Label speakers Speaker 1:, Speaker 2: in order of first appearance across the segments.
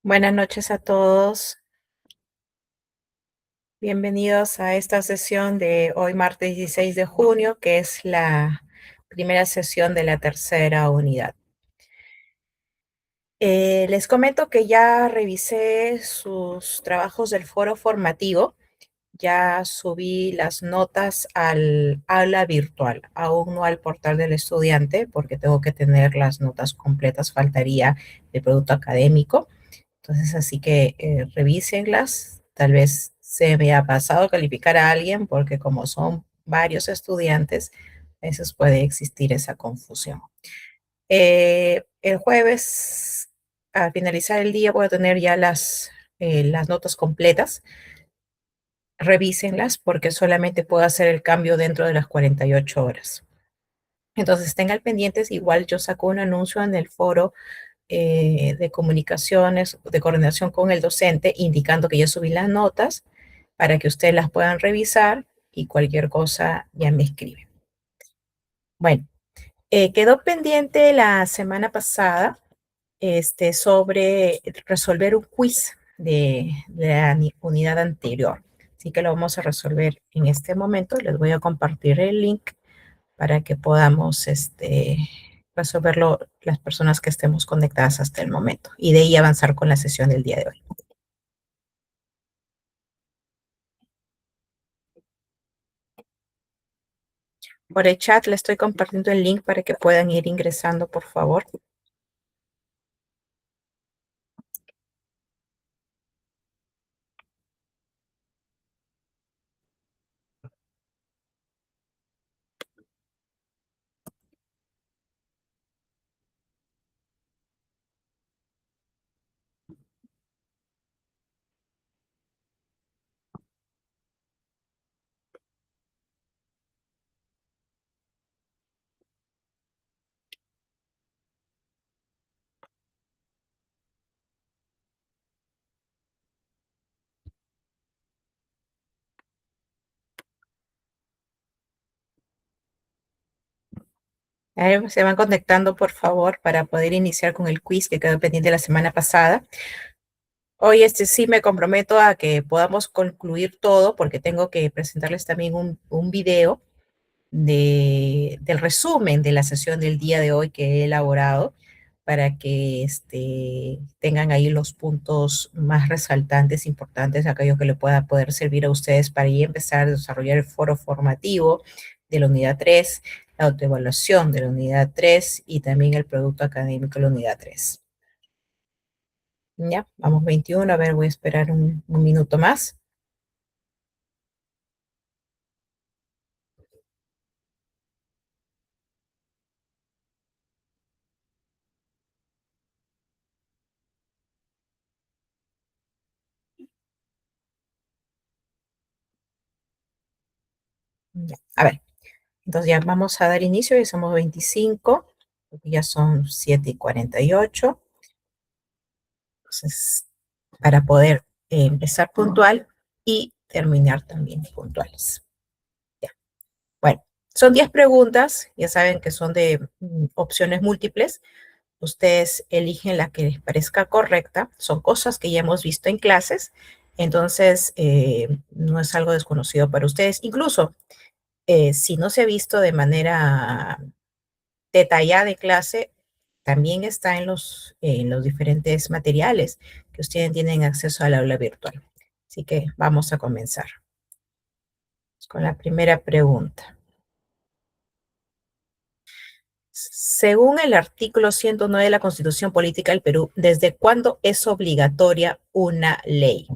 Speaker 1: Buenas noches a todos. Bienvenidos a esta sesión de hoy, martes 16 de junio, que es la primera sesión de la tercera unidad. Les comento que ya revisé sus trabajos del foro formativo. Ya subí las notas al aula virtual, aún no al portal del estudiante, porque tengo que tener las notas completas, faltaría el producto académico. Entonces, así que revísenlas. Tal vez se me ha pasado calificar a alguien porque como son varios estudiantes, a veces puede existir esa confusión. El jueves, al finalizar el día, voy a tener ya las notas completas. Revísenlas porque solamente puedo hacer el cambio dentro de las 48 horas. Entonces, tengan pendientes. Igual yo saco un anuncio en el foro de comunicaciones, de coordinación con el docente, indicando que ya subí las notas para que ustedes las puedan revisar y cualquier cosa ya me escriben. Bueno, quedó pendiente la semana pasada sobre resolver un quiz de la unidad anterior. Así que lo vamos a resolver en este momento. Les voy a compartir el link para que podamos resolverlo las personas que estemos conectadas hasta el momento y de ahí avanzar con la sesión del día de hoy. Por el chat le estoy compartiendo el link para que puedan ir ingresando, por favor. Se van conectando, por favor, para poder iniciar con el quiz que quedó pendiente la semana pasada. Hoy sí me comprometo a que podamos concluir todo porque tengo que presentarles también un video del resumen de la sesión del día de hoy que he elaborado para que tengan ahí los puntos más resaltantes, importantes, aquellos que le pueda poder servir a ustedes para ya empezar a desarrollar el foro formativo de la unidad 3, la autoevaluación de la unidad 3 y también el producto académico de la unidad 3. Ya, vamos 21, a ver, voy a esperar un minuto más. Ya, a ver, entonces ya vamos a dar inicio, ya somos 25, porque ya son 7:48. Entonces, para poder empezar puntual y terminar también puntuales. Ya. Bueno, son 10 preguntas, ya saben que son de opciones múltiples. Ustedes eligen la que les parezca correcta. Son cosas que ya hemos visto en clases, entonces no es algo desconocido para ustedes. Incluso si no se ha visto de manera detallada de clase, también está en los diferentes materiales que ustedes tienen acceso al aula virtual. Así que vamos a comenzar con la primera pregunta. Según el artículo 109 de la Constitución Política del Perú, ¿desde cuándo es obligatoria una ley?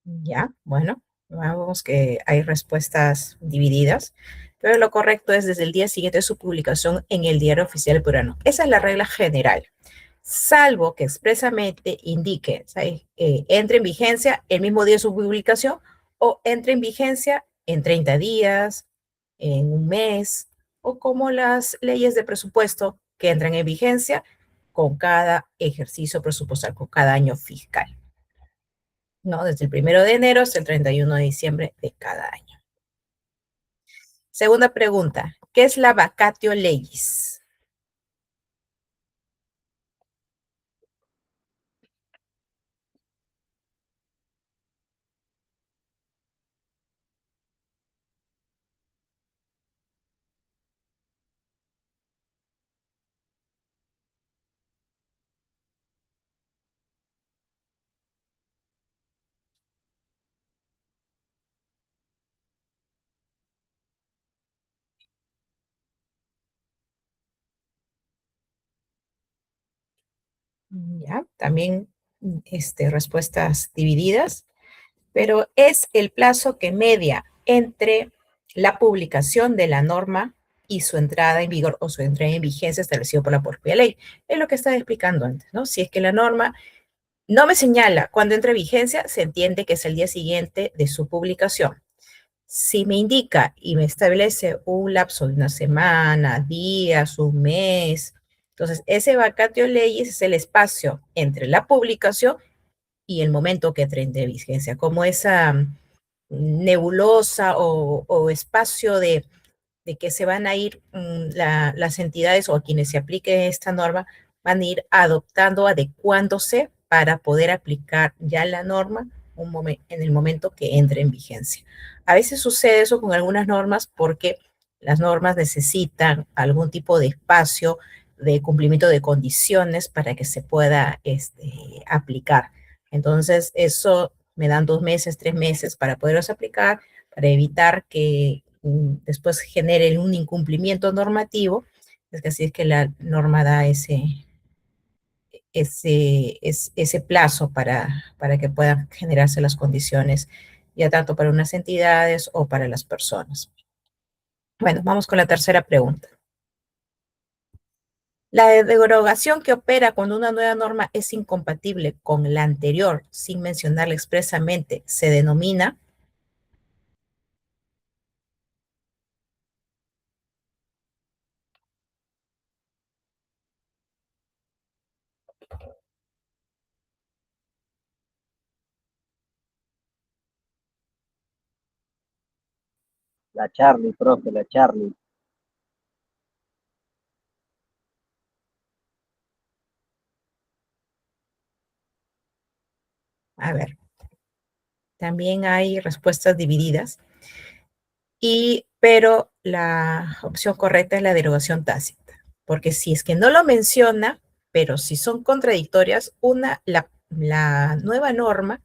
Speaker 1: Ya, bueno, vamos que hay respuestas divididas, pero lo correcto es desde el día siguiente de su publicación en el Diario Oficial Peruano. Esa es la regla general. salvo que expresamente indique, ¿sabes? Entre en vigencia el mismo día de su publicación o entre en vigencia en 30 días, en un mes, o como las leyes de presupuesto que entran en vigencia con cada ejercicio presupuestal, con cada año fiscal, ¿no? Desde el 1 de enero hasta el 31 de diciembre de cada año. Segunda pregunta, ¿qué es la vacatio legis? Ya, también respuestas divididas, pero es el plazo que media entre la publicación de la norma y su entrada en vigor o su entrada en vigencia establecido por la propia ley. Es lo que estaba explicando antes, ¿no? Si es que la norma no me señala cuándo entra en vigencia, se entiende que es el día siguiente de su publicación. Si me indica y me establece un lapso de una semana, días, un mes, entonces ese vacatio leyes es el espacio entre la publicación y el momento que entre en vigencia, como esa nebulosa o espacio de que se van a ir las entidades o a quienes se aplique esta norma, van a ir adoptando, adecuándose para poder aplicar ya la norma en el momento que entre en vigencia. A veces sucede eso con algunas normas porque las normas necesitan algún tipo de espacio de cumplimiento de condiciones para que se pueda aplicar. Entonces, eso me dan 2 meses, 3 meses para poderlos aplicar, para evitar que después genere un incumplimiento normativo. Es que así es que la norma da ese plazo para que puedan generarse las condiciones, ya tanto para unas entidades o para las personas. Bueno, vamos con la tercera pregunta. La derogación que opera cuando una nueva norma es incompatible con la anterior, sin mencionarla expresamente, se denomina.
Speaker 2: La Charlie, profe, la Charlie.
Speaker 1: A ver, también hay respuestas divididas, pero la opción correcta es la derogación tácita, porque si es que no lo menciona, pero si son contradictorias, la nueva norma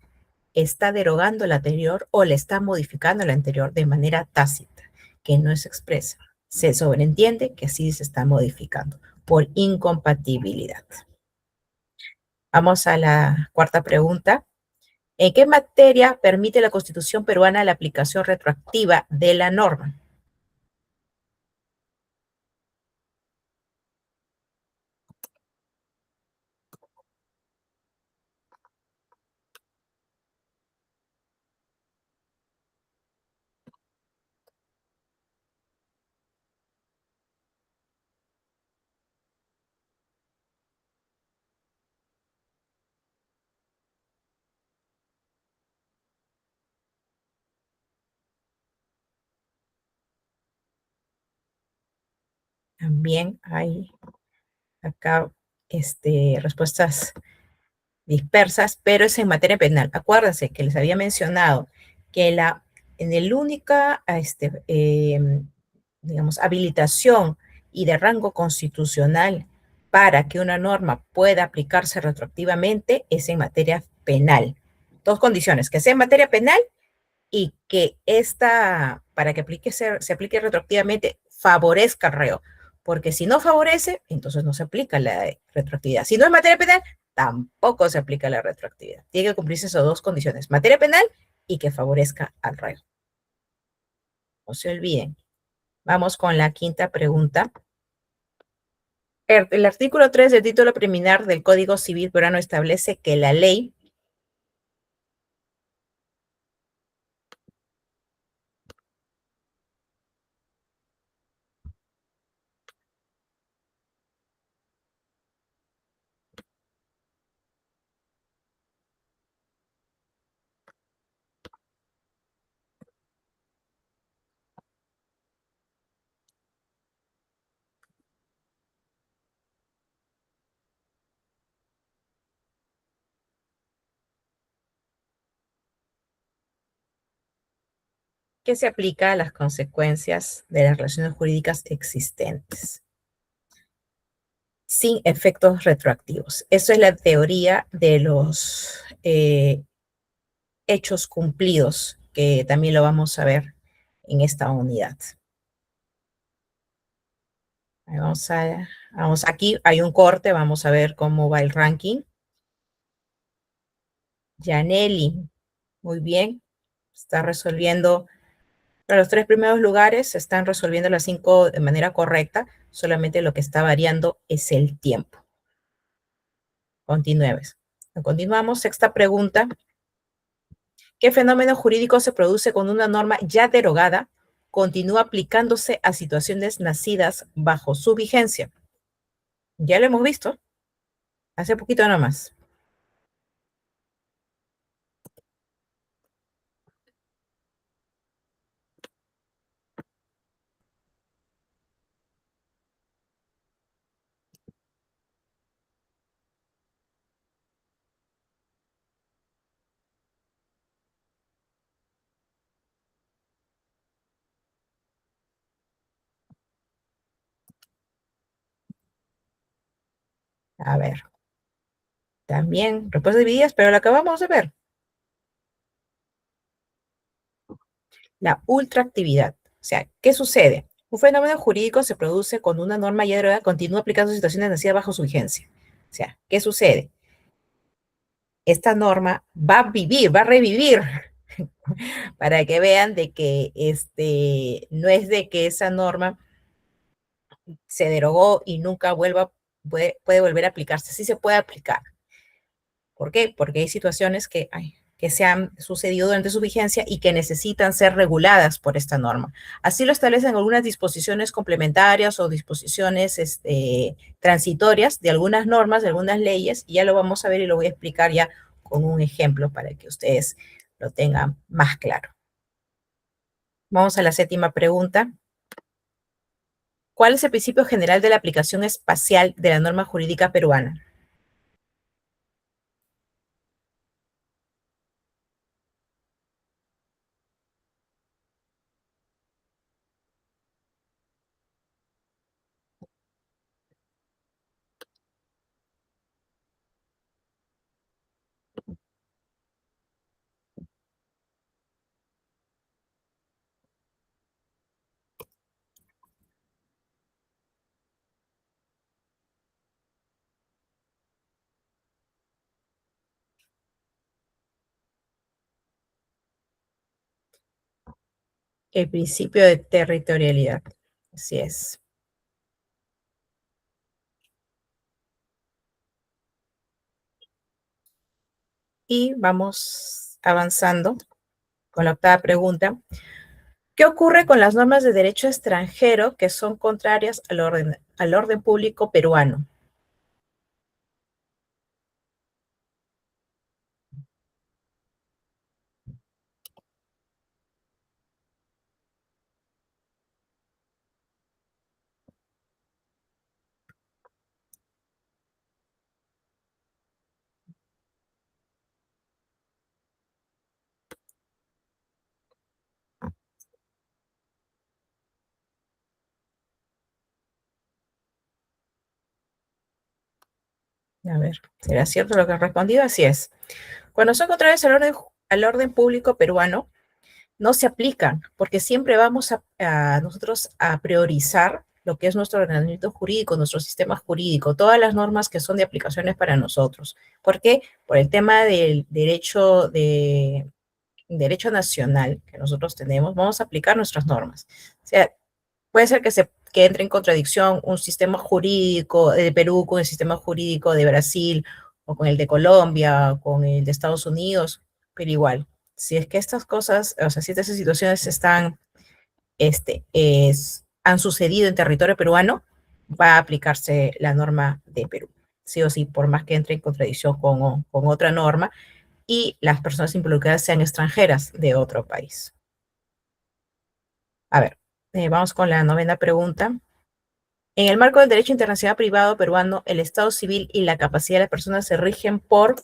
Speaker 1: está derogando la anterior o le está modificando la anterior de manera tácita, que no es expresa. Se sobreentiende que así se está modificando por incompatibilidad. Vamos a la cuarta pregunta. ¿En qué materia permite la Constitución peruana la aplicación retroactiva de la norma? También hay acá respuestas dispersas, pero es en materia penal. Acuérdense que les había mencionado que en el única, digamos, habilitación y de rango constitucional para que una norma pueda aplicarse retroactivamente es en materia penal. Dos condiciones, que sea en materia penal y que para que se aplique retroactivamente, favorezca al reo. Porque si no favorece, entonces no se aplica la retroactividad. Si no es materia penal, tampoco se aplica la retroactividad. Tiene que cumplirse esas dos condiciones, materia penal y que favorezca al reo. No se olviden. Vamos con la quinta pregunta. El artículo 3 del título preliminar del Código Civil peruano establece que la ley que se aplica a las consecuencias de las relaciones jurídicas existentes, sin efectos retroactivos. Eso es la teoría de los hechos cumplidos, que también lo vamos a ver en esta unidad. Vamos, aquí hay un corte, vamos a ver cómo va el ranking. Yaneli, muy bien, está resolviendo. Para los 3 primeros lugares se están resolviendo las 5 de manera correcta, solamente lo que está variando es el tiempo. Continuamos. Sexta pregunta. ¿Qué fenómeno jurídico se produce cuando una norma ya derogada continúa aplicándose a situaciones nacidas bajo su vigencia? Ya lo hemos visto, hace poquito nada más. A ver, también respuestas divididas, pero la acabamos de ver. La ultraactividad. O sea, ¿qué sucede? Un fenómeno jurídico se produce cuando una norma ya derogada continúa aplicando situaciones nacidas bajo su vigencia. O sea, ¿qué sucede? Esta norma va a vivir, va a revivir, para que vean de que no es de que esa norma se derogó y nunca puede volver a aplicarse. Sí se puede aplicar. ¿Por qué? Porque hay situaciones que se han sucedido durante su vigencia y que necesitan ser reguladas por esta norma. Así lo establecen algunas disposiciones complementarias o disposiciones transitorias de algunas normas, de algunas leyes, y ya lo vamos a ver y lo voy a explicar ya con un ejemplo para que ustedes lo tengan más claro. Vamos a la séptima pregunta. ¿Cuál es el principio general de la aplicación espacial de la norma jurídica peruana? El principio de territorialidad. Así es. Y vamos avanzando con la octava pregunta. ¿Qué ocurre con las normas de derecho extranjero que son contrarias al orden público peruano? A ver, ¿será cierto lo que han respondido? Así es. Cuando son contrarias al orden público peruano, no se aplican, porque siempre vamos a nosotros a priorizar lo que es nuestro ordenamiento jurídico, nuestro sistema jurídico, todas las normas que son de aplicaciones para nosotros. ¿Por qué? Por el tema del derecho nacional que nosotros tenemos, vamos a aplicar nuestras normas. O sea, puede ser que que entre en contradicción un sistema jurídico de Perú con el sistema jurídico de Brasil o con el de Colombia o con el de Estados Unidos, pero igual, si es que estas cosas, o sea, si estas situaciones han sucedido en territorio peruano, va a aplicarse la norma de Perú, sí o sí, por más que entre en contradicción con otra norma y las personas involucradas sean extranjeras de otro país. A ver, vamos con la novena pregunta. En el marco del derecho internacional privado peruano, el Estado civil y la capacidad de las personas se rigen por...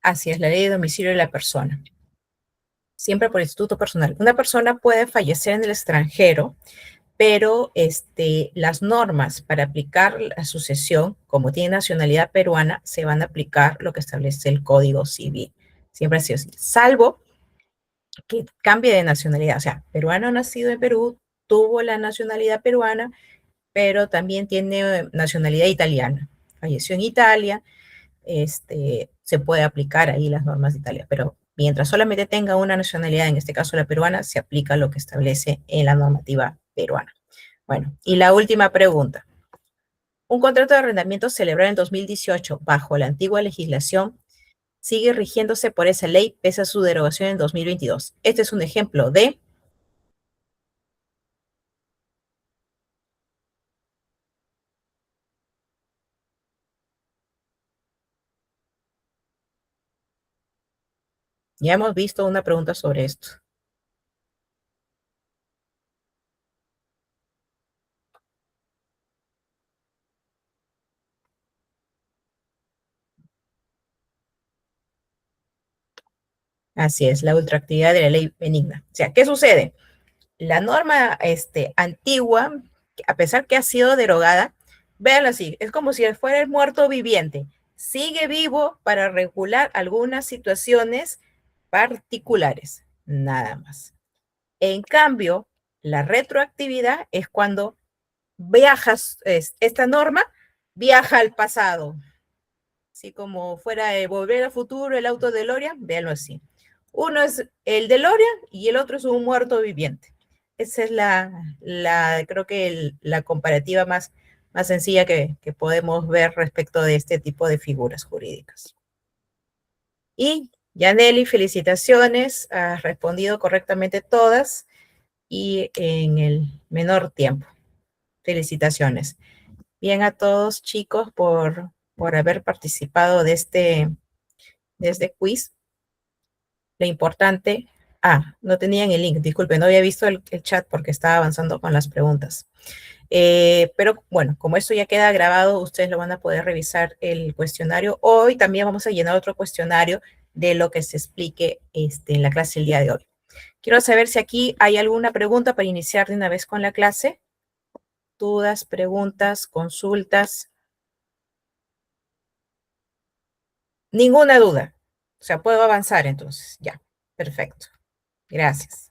Speaker 1: Así es, la ley de domicilio de la persona. Siempre por instituto personal. Una persona puede fallecer en el extranjero, pero las normas para aplicar la sucesión, como tiene nacionalidad peruana, se van a aplicar lo que establece el Código Civil. Siempre ha sido así, salvo que cambie de nacionalidad. O sea, peruano nacido en Perú, tuvo la nacionalidad peruana, pero también tiene nacionalidad italiana. Falleció en Italia, se puede aplicar ahí las normas de Italia, pero mientras solamente tenga una nacionalidad, en este caso la peruana, se aplica lo que establece en la normativa peruana. Bueno, y la última pregunta. Un contrato de arrendamiento celebrado en 2018 bajo la antigua legislación sigue rigiéndose por esa ley pese a su derogación en 2022. Este es un ejemplo de... Ya hemos visto una pregunta sobre esto. Así es, la ultraactividad de la ley benigna. O sea, ¿qué sucede? La norma antigua, a pesar que ha sido derogada, véanlo así, es como si fuera el muerto viviente. Sigue vivo para regular algunas situaciones particulares, nada más. En cambio, la retroactividad es cuando viajas, esta norma viaja al pasado, así como fuera de Volver al Futuro, el auto de DeLorean, véanlo así. Uno es el DeLorean y el otro es un muerto viviente. Esa es creo que la comparativa más sencilla que podemos ver respecto de este tipo de figuras jurídicas. Y Yaneli, felicitaciones, has respondido correctamente todas y en el menor tiempo. Felicitaciones. Bien a todos, chicos, por haber participado de este quiz. Lo importante, no tenían el link, disculpen, no había visto el chat porque estaba avanzando con las preguntas. Pero bueno, como esto ya queda grabado, ustedes lo van a poder revisar el cuestionario. Hoy también vamos a llenar otro cuestionario de lo que se explique en la clase el día de hoy. Quiero saber si aquí hay alguna pregunta para iniciar de una vez con la clase. Dudas, preguntas, consultas. Ninguna duda. O sea, puedo avanzar entonces. Ya, perfecto. Gracias.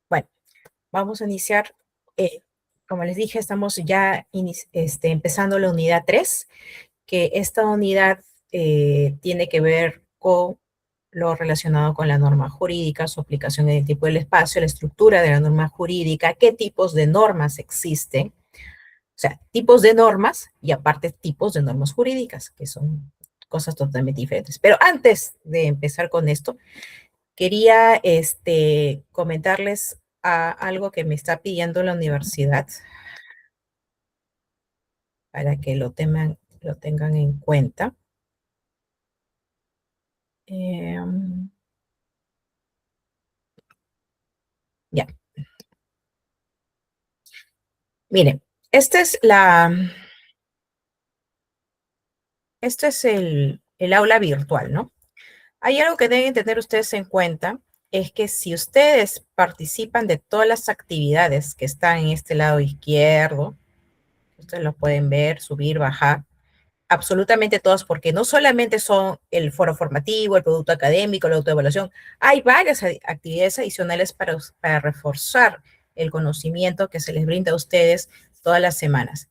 Speaker 1: Bueno, vamos a iniciar. Como les dije, estamos ya empezando la unidad 3, que esta unidad tiene que ver con lo relacionado con la norma jurídica, su aplicación en el tiempo y el espacio, la estructura de la norma jurídica, qué tipos de normas existen, o sea, tipos de normas y aparte tipos de normas jurídicas, que son cosas totalmente diferentes. Pero antes de empezar con esto, quería comentarles algo que me está pidiendo la universidad para que lo tengan en cuenta. Ya. Miren, este es el aula virtual, ¿no? Hay algo que deben tener ustedes en cuenta, es que si ustedes participan de todas las actividades que están en este lado izquierdo, ustedes lo pueden ver, subir, bajar, absolutamente todas, porque no solamente son el foro formativo, el producto académico, la autoevaluación, hay varias actividades adicionales para reforzar el conocimiento que se les brinda a ustedes todas las semanas.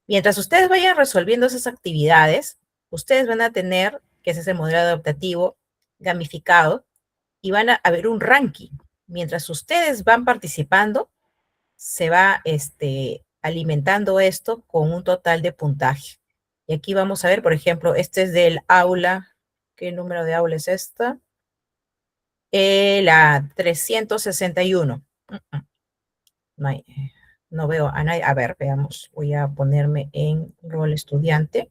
Speaker 1: Mientras ustedes vayan resolviendo esas actividades, ustedes van a tener, que ese es el modelo adaptativo gamificado, y van a ver un ranking. Mientras ustedes van participando, se va alimentando esto con un total de puntaje. Y aquí vamos a ver, por ejemplo, este es del aula. ¿Qué número de aula es esta? La 361. No, no veo a nadie. A ver, veamos. Voy a ponerme en rol estudiante.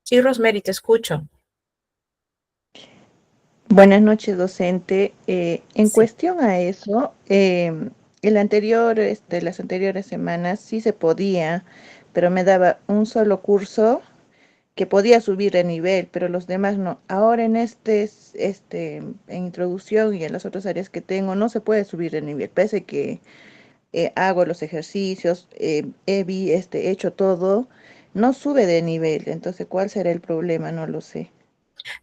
Speaker 1: Sí, Rosemary, te escucho.
Speaker 3: Buenas noches, docente. En
Speaker 1: Sí.
Speaker 3: cuestión a eso, las anteriores semanas sí se podía, pero me daba un solo curso que podía subir de nivel, pero los demás no. Ahora en introducción y en las otras áreas que tengo, no se puede subir de nivel, pese que hago los ejercicios, he hecho todo, no sube de nivel. Entonces, ¿cuál será el problema? No lo sé.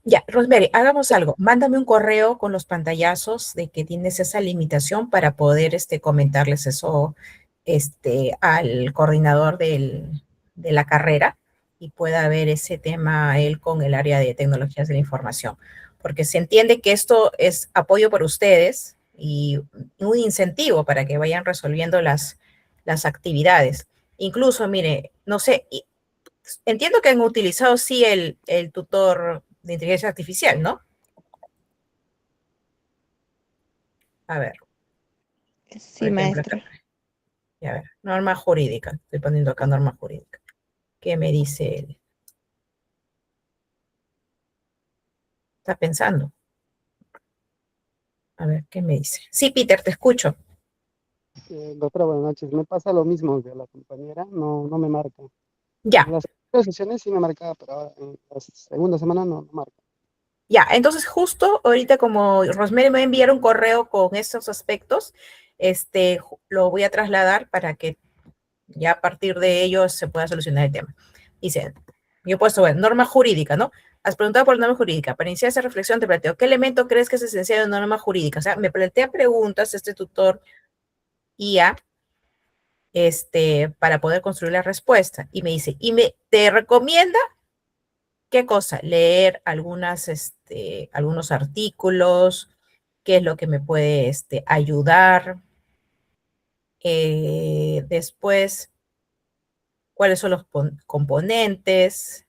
Speaker 1: Ya, Rosemary, hagamos algo. Mándame un correo con los pantallazos de que tienes esa limitación para poder comentarles eso al coordinador de la carrera y pueda ver ese tema él con el área de tecnologías de la información. Porque se entiende que esto es apoyo para ustedes y un incentivo para que vayan resolviendo las actividades. Incluso, mire, no sé, entiendo que han utilizado sí el tutor de inteligencia artificial, ¿no? A ver, por
Speaker 3: Sí,
Speaker 1: ejemplo, acá,
Speaker 3: maestra.
Speaker 1: a ver, norma jurídica. Estoy poniendo acá norma jurídica. ¿Qué me dice él? Está pensando. A ver, ¿qué me dice? Sí, Peter, te escucho.
Speaker 4: Doctora, buenas noches. Me pasa lo mismo que a la compañera, no me marca. En
Speaker 1: Ya,
Speaker 4: las primeras sesiones sí me marcaba, pero ahora en la segunda semana no marca.
Speaker 1: ya. Entonces, justo ahorita como Rosemary me va a enviar un correo con estos aspectos, lo voy a trasladar para que ya a partir de ello se pueda solucionar el tema. Dice, yo he puesto, bueno, norma jurídica, ¿no? Has preguntado por norma jurídica. Para iniciar esa reflexión te planteo, ¿qué elemento crees que es esencial en norma jurídica? O sea, me plantea preguntas este tutor IA, para poder construir la respuesta. Y me dice, te recomienda, ¿qué cosa? Leer algunos artículos, qué es lo que me puede ayudar. Después, cuáles son los componentes,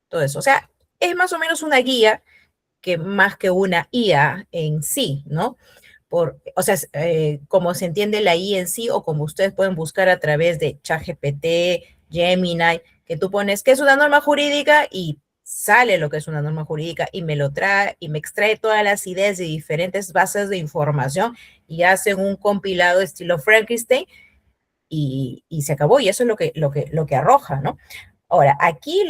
Speaker 1: todo eso. O sea, es más o menos una guía que más que una IA en sí, ¿no? O sea, como se entiende la IA en sí o como ustedes pueden buscar a través de ChatGPT, Gemini, que tú pones qué es una norma jurídica y sale lo que es una norma jurídica y me lo trae y me extrae todas las ideas de diferentes bases de información y hacen un compilado estilo Frankenstein y se acabó y eso es lo que arroja, ¿no? Ahora, aquí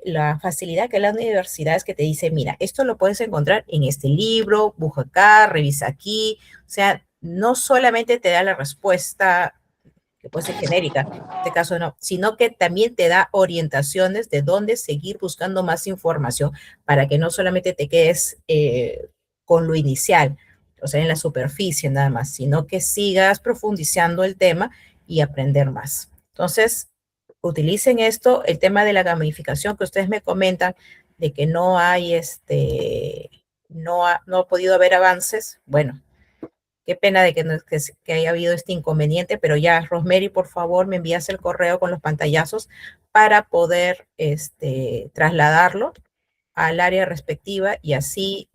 Speaker 1: la facilidad que la universidad es que te dice, mira, esto lo puedes encontrar en este libro, busca acá, revisa aquí, o sea, no solamente te da la respuesta que puede ser genérica, en este caso no, sino que también te da orientaciones de dónde seguir buscando más información para que no solamente te quedes con lo inicial, o sea, en la superficie nada más, sino que sigas profundizando el tema y aprender más. Entonces, utilicen esto, el tema de la gamificación que ustedes me comentan, de que no hay, no ha podido haber avances. Bueno, qué pena de que, que haya habido este inconveniente, pero ya, Rosemary, por favor, me envías el correo con los pantallazos para poder trasladarlo al área respectiva y así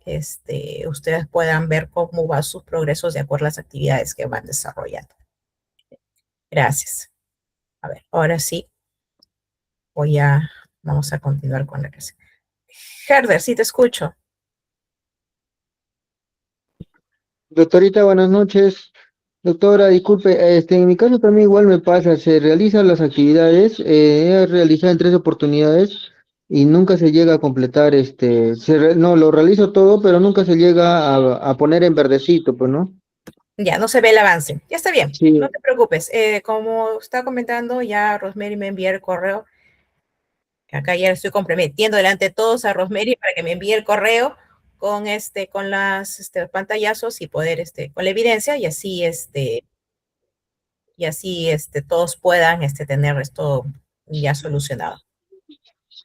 Speaker 1: ustedes puedan ver cómo van sus progresos de acuerdo a las actividades que van desarrollando. Gracias. A ver, ahora sí, vamos a continuar con la clase. Herder, sí te escucho.
Speaker 5: Doctorita, buenas noches. Doctora, disculpe, en mi caso también igual me pasa, se realizan las actividades, he realizado en 3 oportunidades y nunca se llega a completar, no, lo realizo todo, pero nunca se llega a poner en verdecito, pues, ¿no?
Speaker 1: Ya, no se ve el avance. Ya está bien,
Speaker 5: Sí,
Speaker 1: no te preocupes. Como está comentando, ya Rosemary me envía el correo. Acá ya estoy comprometiendo delante de todos a Rosemary para que me envíe el correo con con las pantallazos y poder con la evidencia y así todos puedan tener esto ya solucionado.
Speaker 5: ya,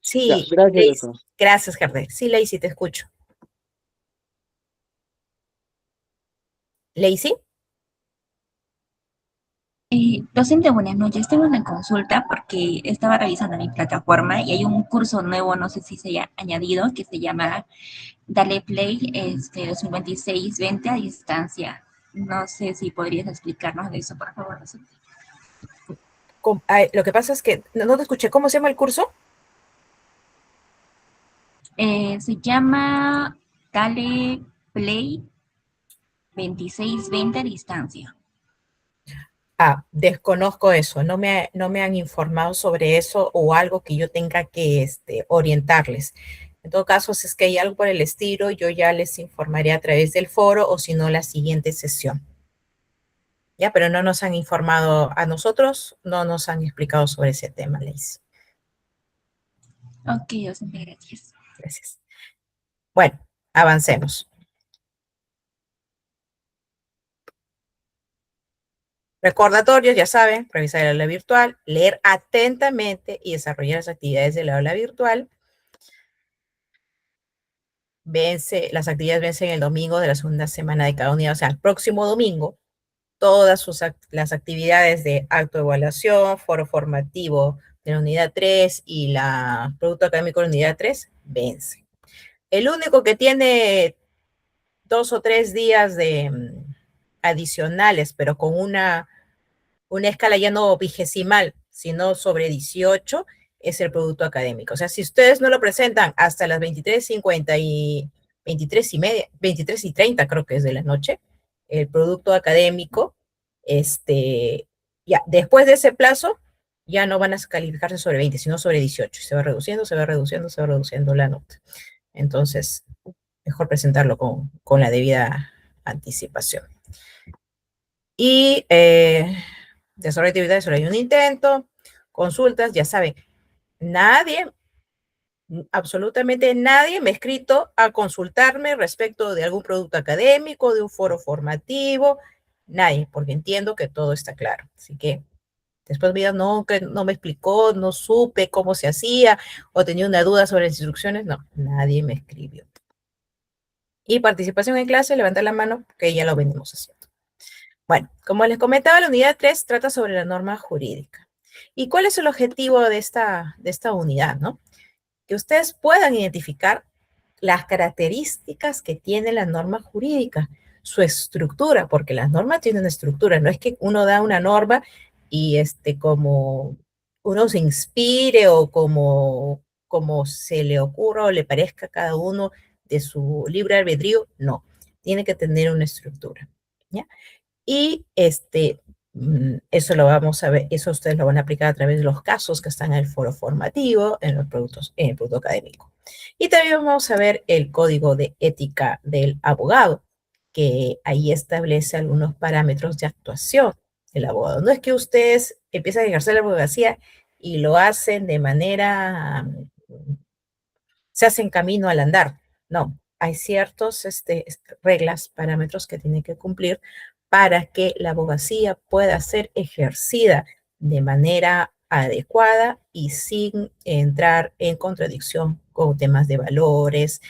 Speaker 1: Sí,
Speaker 5: gracias,
Speaker 1: Lacey,
Speaker 5: doctor.
Speaker 1: gracias, Gerda. Sí, Lacey, te escucho. Lacey,
Speaker 6: Docente, buenas noches. Tengo una consulta porque estaba revisando mi plataforma y hay un curso nuevo, no sé si se haya añadido, que se llama Dale Play 2026-20 a distancia. No sé si podrías explicarnos de eso, por favor, docente.
Speaker 1: lo que pasa es que no te escuché. ¿Cómo se llama el curso?
Speaker 6: Se llama Dale Play 26-20 a distancia.
Speaker 1: Desconozco eso, no me han informado sobre eso o algo que yo tenga que orientarles. En todo caso, si es que hay algo por el estilo, yo ya les informaré a través del foro o si no, la siguiente sesión. Ya, pero no nos han informado a nosotros, no nos han explicado sobre ese tema, Liz.
Speaker 6: Ok, docente, gracias.
Speaker 1: Gracias. Bueno, avancemos. Recordatorios, ya saben, revisar el aula virtual, leer atentamente y desarrollar las actividades del aula virtual. Las actividades vencen el domingo de la segunda semana de cada unidad, o sea, el próximo domingo, todas las actividades de acto de evaluación, foro formativo de la unidad 3 y la producto académico de la unidad 3 vencen. El único que tiene 2 o 3 días adicionales, pero con una escala ya no vigesimal, sino sobre 18, es el producto académico. O sea, si ustedes no lo presentan hasta las 23:50 y 23:30, creo que es de la noche, el producto académico, ya después de ese plazo, ya no van a calificarse sobre 20, sino sobre 18. Se va reduciendo, se va reduciendo, se va reduciendo la nota. Entonces, mejor presentarlo con la debida anticipación. Y desarrollo de actividades, solo hay un intento, consultas, ya saben, absolutamente nadie me ha escrito a consultarme respecto de algún producto académico, de un foro formativo, nadie, porque entiendo que todo está claro. Así que después me digan, no, que no me explicó, no supe cómo se hacía, o tenía una duda sobre las instrucciones, no, nadie me escribió. Y participación en clase, levanta la mano, que ya lo venimos haciendo. Bueno, como les comentaba, la unidad 3 trata sobre la norma jurídica. ¿Y cuál es el objetivo de esta unidad, no? Que ustedes puedan identificar las características que tiene la norma jurídica, su estructura, porque las normas tienen una estructura, no es que uno da una norma y como uno se inspire o como se le ocurra o le parezca a cada uno de su libre albedrío, no, tiene que tener una estructura, ¿ya? Y eso lo vamos a ver, eso ustedes lo van a aplicar a través de los casos que están en el foro formativo, en los productos, en el producto académico. Y también vamos a ver el código de ética del abogado, que ahí establece algunos parámetros de actuación del abogado. No es que ustedes empiecen a ejercer la abogacía y lo hacen de manera, se hacen camino al andar. No, hay ciertos reglas, parámetros que tienen que cumplir para que la abogacía pueda ser ejercida de manera adecuada y sin entrar en contradicción con temas de valores,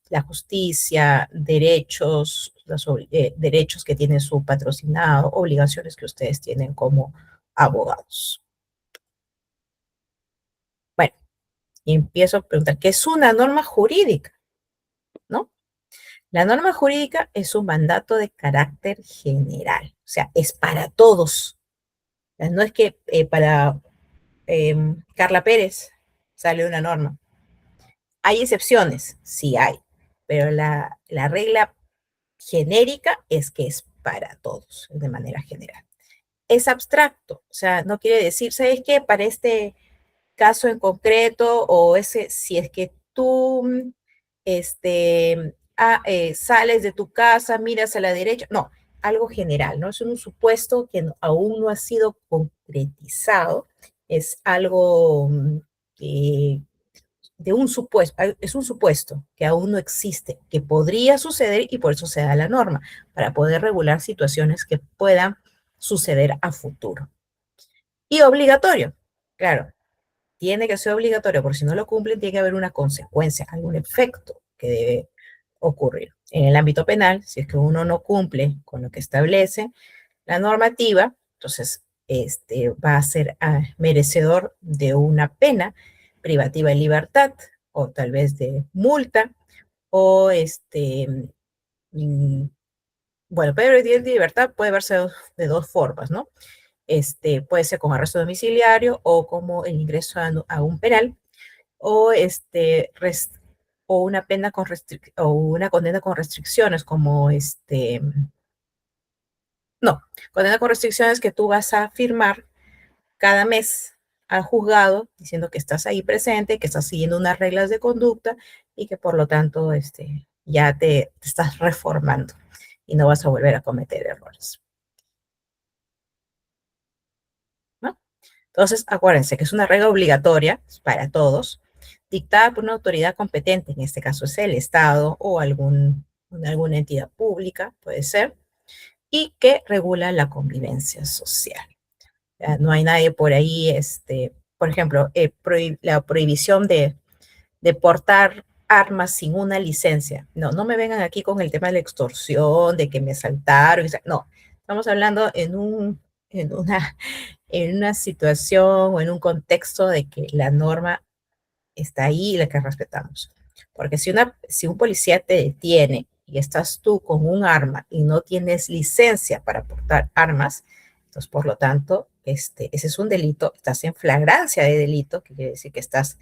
Speaker 1: la justicia, derechos, derechos que tiene su patrocinado, obligaciones que ustedes tienen como abogados. Bueno, y empiezo a preguntar, ¿qué es una norma jurídica? ¿No? La norma jurídica es un mandato de carácter general, o sea, es para todos. No es que para Carla Pérez sale una norma. Hay excepciones, sí hay, pero la regla genérica es que es para todos, de manera general. Es abstracto, o sea, no quiere decir, ¿sabes qué? Para este caso en concreto, o ese, si es que tú sales de tu casa, miras a la derecha, no, algo general, ¿no? Es un supuesto que aún no ha sido concretizado, es algo de un supuesto, es un supuesto que aún no existe, que podría suceder y por eso se da la norma, para poder regular situaciones que puedan suceder a futuro. Y obligatorio, claro, tiene que ser obligatorio, porque si no lo cumplen tiene que haber una consecuencia, algún efecto que debe ocurrir. En el ámbito penal, si es que uno no cumple con lo que establece la normativa, entonces va a ser merecedor de una pena privativa de libertad o tal vez de multa o bueno, pérdida de libertad puede verse de dos formas, ¿no? Puede ser con arresto domiciliario o como el ingreso a un penal o, o una pena o una condena con restricciones como no, condena con restricciones que tú vas a firmar cada mes al juzgado diciendo que estás ahí presente, que estás siguiendo unas reglas de conducta y que por lo tanto ya te estás reformando y no vas a volver a cometer errores. ¿No? Entonces, acuérdense que es una regla obligatoria para todos, dictada por una autoridad competente, en este caso es el Estado o alguna entidad pública, puede ser, y que regula la convivencia social. No hay nadie por ahí, por ejemplo, la prohibición de portar armas sin una licencia. No, no me vengan aquí con el tema de la extorsión, de que me asaltaron. No, estamos hablando en una situación o en un contexto de que la norma está ahí y la que respetamos. Porque si un policía te detiene y estás tú con un arma y no tienes licencia para portar armas, entonces, por lo tanto, ese es un delito, estás en flagrancia de delito, que quiere decir que estás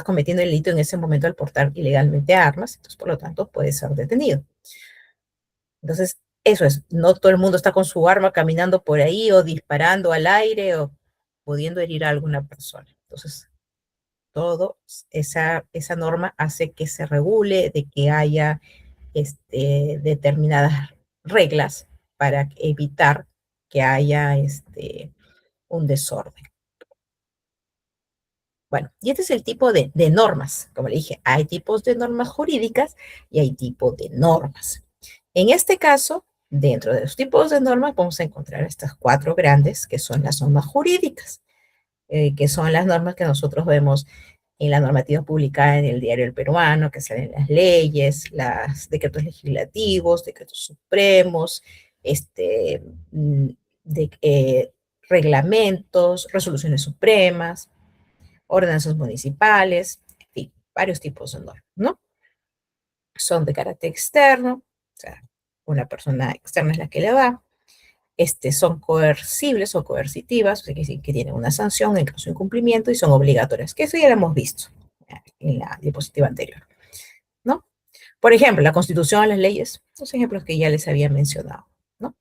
Speaker 1: cometiendo el delito en ese momento al portar ilegalmente armas, entonces, por lo tanto, puedes ser detenido. Entonces, eso es, no todo el mundo está con su arma caminando por ahí o disparando al aire o pudiendo herir a alguna persona. Entonces, esa norma hace que se regule, de que haya determinadas reglas para evitar que haya un desorden. Bueno, y este es el tipo de normas. Como le dije, hay tipos de normas jurídicas y hay tipos de normas. En este caso, dentro de los tipos de normas vamos a encontrar estas cuatro grandes, que son las normas jurídicas, que son las normas que nosotros vemos en la normativa publicada en el Diario del Peruano, que salen las leyes, los decretos legislativos, decretos supremos, reglamentos, resoluciones supremas, ordenanzas municipales, en fin, varios tipos de normas, ¿no? Son de carácter externo, o sea, una persona externa es la que le da, son coercibles o coercitivas, o sea, que tienen una sanción en caso de incumplimiento y son obligatorias, que eso ya lo hemos visto en la diapositiva anterior, ¿no? Por ejemplo, la Constitución, las leyes, los ejemplos que ya les había mencionado, ¿no?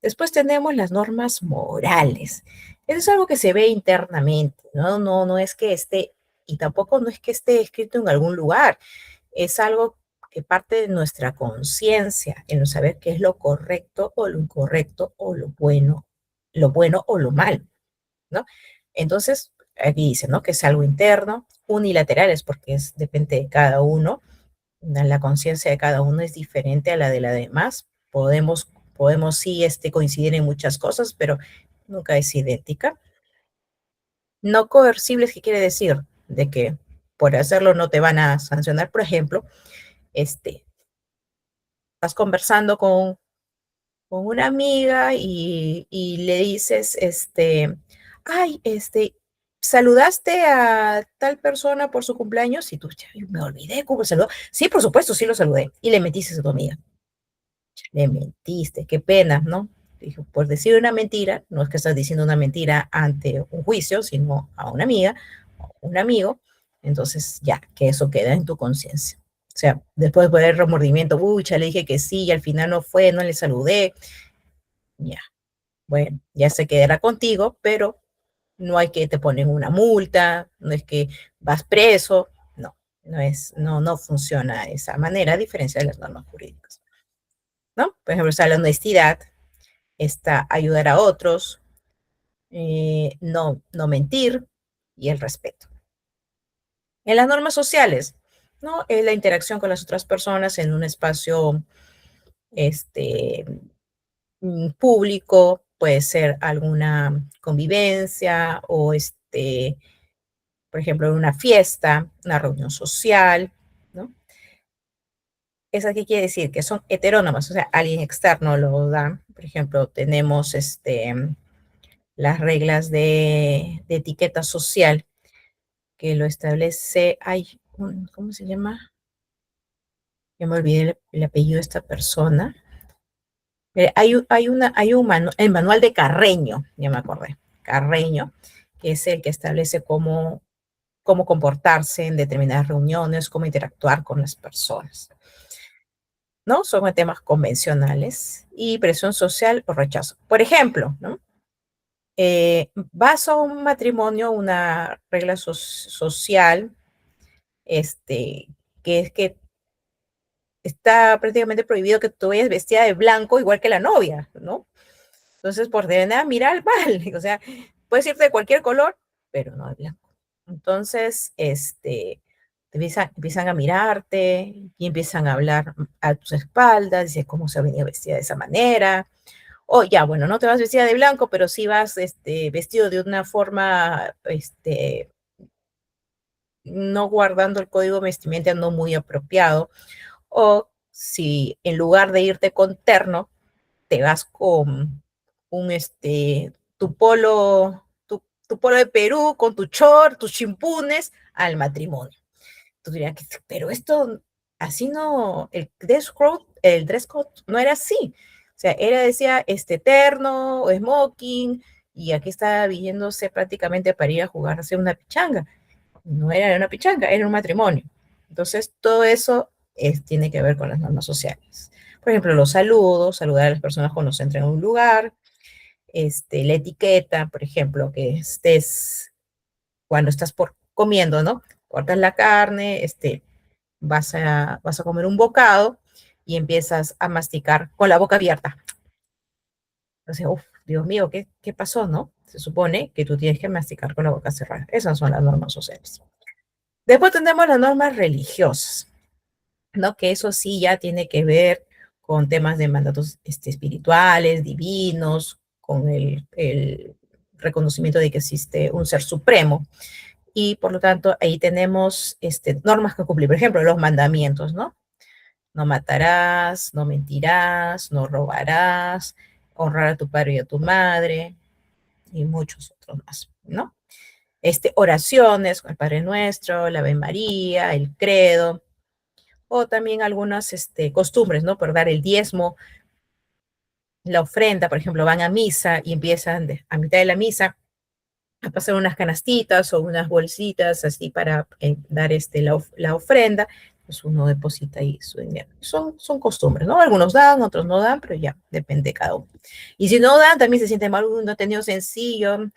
Speaker 1: Después tenemos las normas morales. Eso es algo que se ve internamente, ¿no? No es que esté, y tampoco no es que esté escrito en algún lugar, es algo que parte de nuestra conciencia, en saber qué es lo correcto o lo incorrecto o lo bueno o lo malo, ¿no? Entonces, aquí dice, ¿no? Que es algo interno, unilateral es porque depende de cada uno, la conciencia de cada uno es diferente a la de la demás, podemos sí coincidir en muchas cosas, pero nunca es idéntica. No coercibles, ¿qué quiere decir? De que por hacerlo no te van a sancionar. Por ejemplo, estás conversando con una amiga y le dices, ay, ¿saludaste a tal persona por su cumpleaños? Y tú, "Ya, me olvidé cómo saludó. Sí, por supuesto, sí lo saludé. Y le metiste a tu amiga. Le mentiste, qué pena, ¿no? Dijo, por decir una mentira, no es que estás diciendo una mentira ante un juicio, sino a una amiga o un amigo, entonces ya, que eso queda en tu conciencia. O sea, después de el remordimiento, uy, ya le dije que sí, y al final no fue, no le saludé, ya, bueno, ya se quedará contigo, pero no hay que te ponen una multa, no es que vas preso, no, no funciona de esa manera, a diferencia de las normas jurídicas, ¿no? Por ejemplo, está la honestidad, está ayudar a otros, no mentir y el respeto. En las normas sociales, ¿no? Es la interacción con las otras personas en un espacio este, público, puede ser alguna convivencia o por ejemplo, en una fiesta, una reunión social, ¿no? ¿Eso qué quiere decir? Que son heterónomas, o sea, alguien externo lo da. Por ejemplo, tenemos las reglas de etiqueta social que lo establece, ay, ¿cómo se llama? Ya me olvidé el apellido de esta persona. El manual de Carreño, ya me acordé, Carreño, que es el que establece cómo comportarse en determinadas reuniones, cómo interactuar con las personas, ¿no? Son temas convencionales y presión social o rechazo. Por ejemplo, ¿no? Vas a un matrimonio, una regla social, que es que está prácticamente prohibido que tú vayas vestida de blanco igual que la novia, ¿no? Entonces, por de nada, mirar mal, o sea, puedes irte de cualquier color, pero no de blanco. Entonces, empiezan a mirarte y empiezan a hablar a tus espaldas, dice cómo se venía vestida de esa manera. O ya, bueno, no te vas vestida de blanco, pero sí vas vestido de una forma, no guardando el código vestimenta, no muy apropiado. O si en lugar de irte con terno, te vas con tu polo de Perú, con tu short, tus chimpunes al matrimonio. Tú dirías, pero esto, así no, el dress code no era así. O sea, decía, terno o smoking, y aquí estaba viéndose prácticamente para ir a jugarse una pichanga. No era una pichanga, era un matrimonio. Entonces, todo eso tiene que ver con las normas sociales. Por ejemplo, los saludos, saludar a las personas cuando se entra en un lugar, la etiqueta, por ejemplo, que estés, cuando estás comiendo, ¿no? Cortas la carne, vas a comer un bocado y empiezas a masticar con la boca abierta. O sea, uf, Dios mío, ¿qué pasó, no? Se supone que tú tienes que masticar con la boca cerrada. Esas son las normas sociales. Después tenemos las normas religiosas, ¿no? Que eso sí ya tiene que ver con temas de mandatos espirituales, divinos, con el reconocimiento de que existe un ser supremo. Y por lo tanto, ahí tenemos normas que cumplir. Por ejemplo, los mandamientos, ¿no? No matarás, no mentirás, no robarás, honrar a tu padre y a tu madre, y muchos otros más, ¿no? Oraciones, el Padre Nuestro, la Ave María, el Credo, o también algunas costumbres, ¿no? Por dar el diezmo, la ofrenda, por ejemplo, van a misa y empiezan a mitad de la misa a pasar unas canastitas o unas bolsitas así para dar la ofrenda, pues uno deposita ahí su dinero. Son costumbres, ¿no? Algunos dan, otros no dan, pero ya depende de cada uno. Y si no dan, también se siente mal, uno ha tenido sencillo,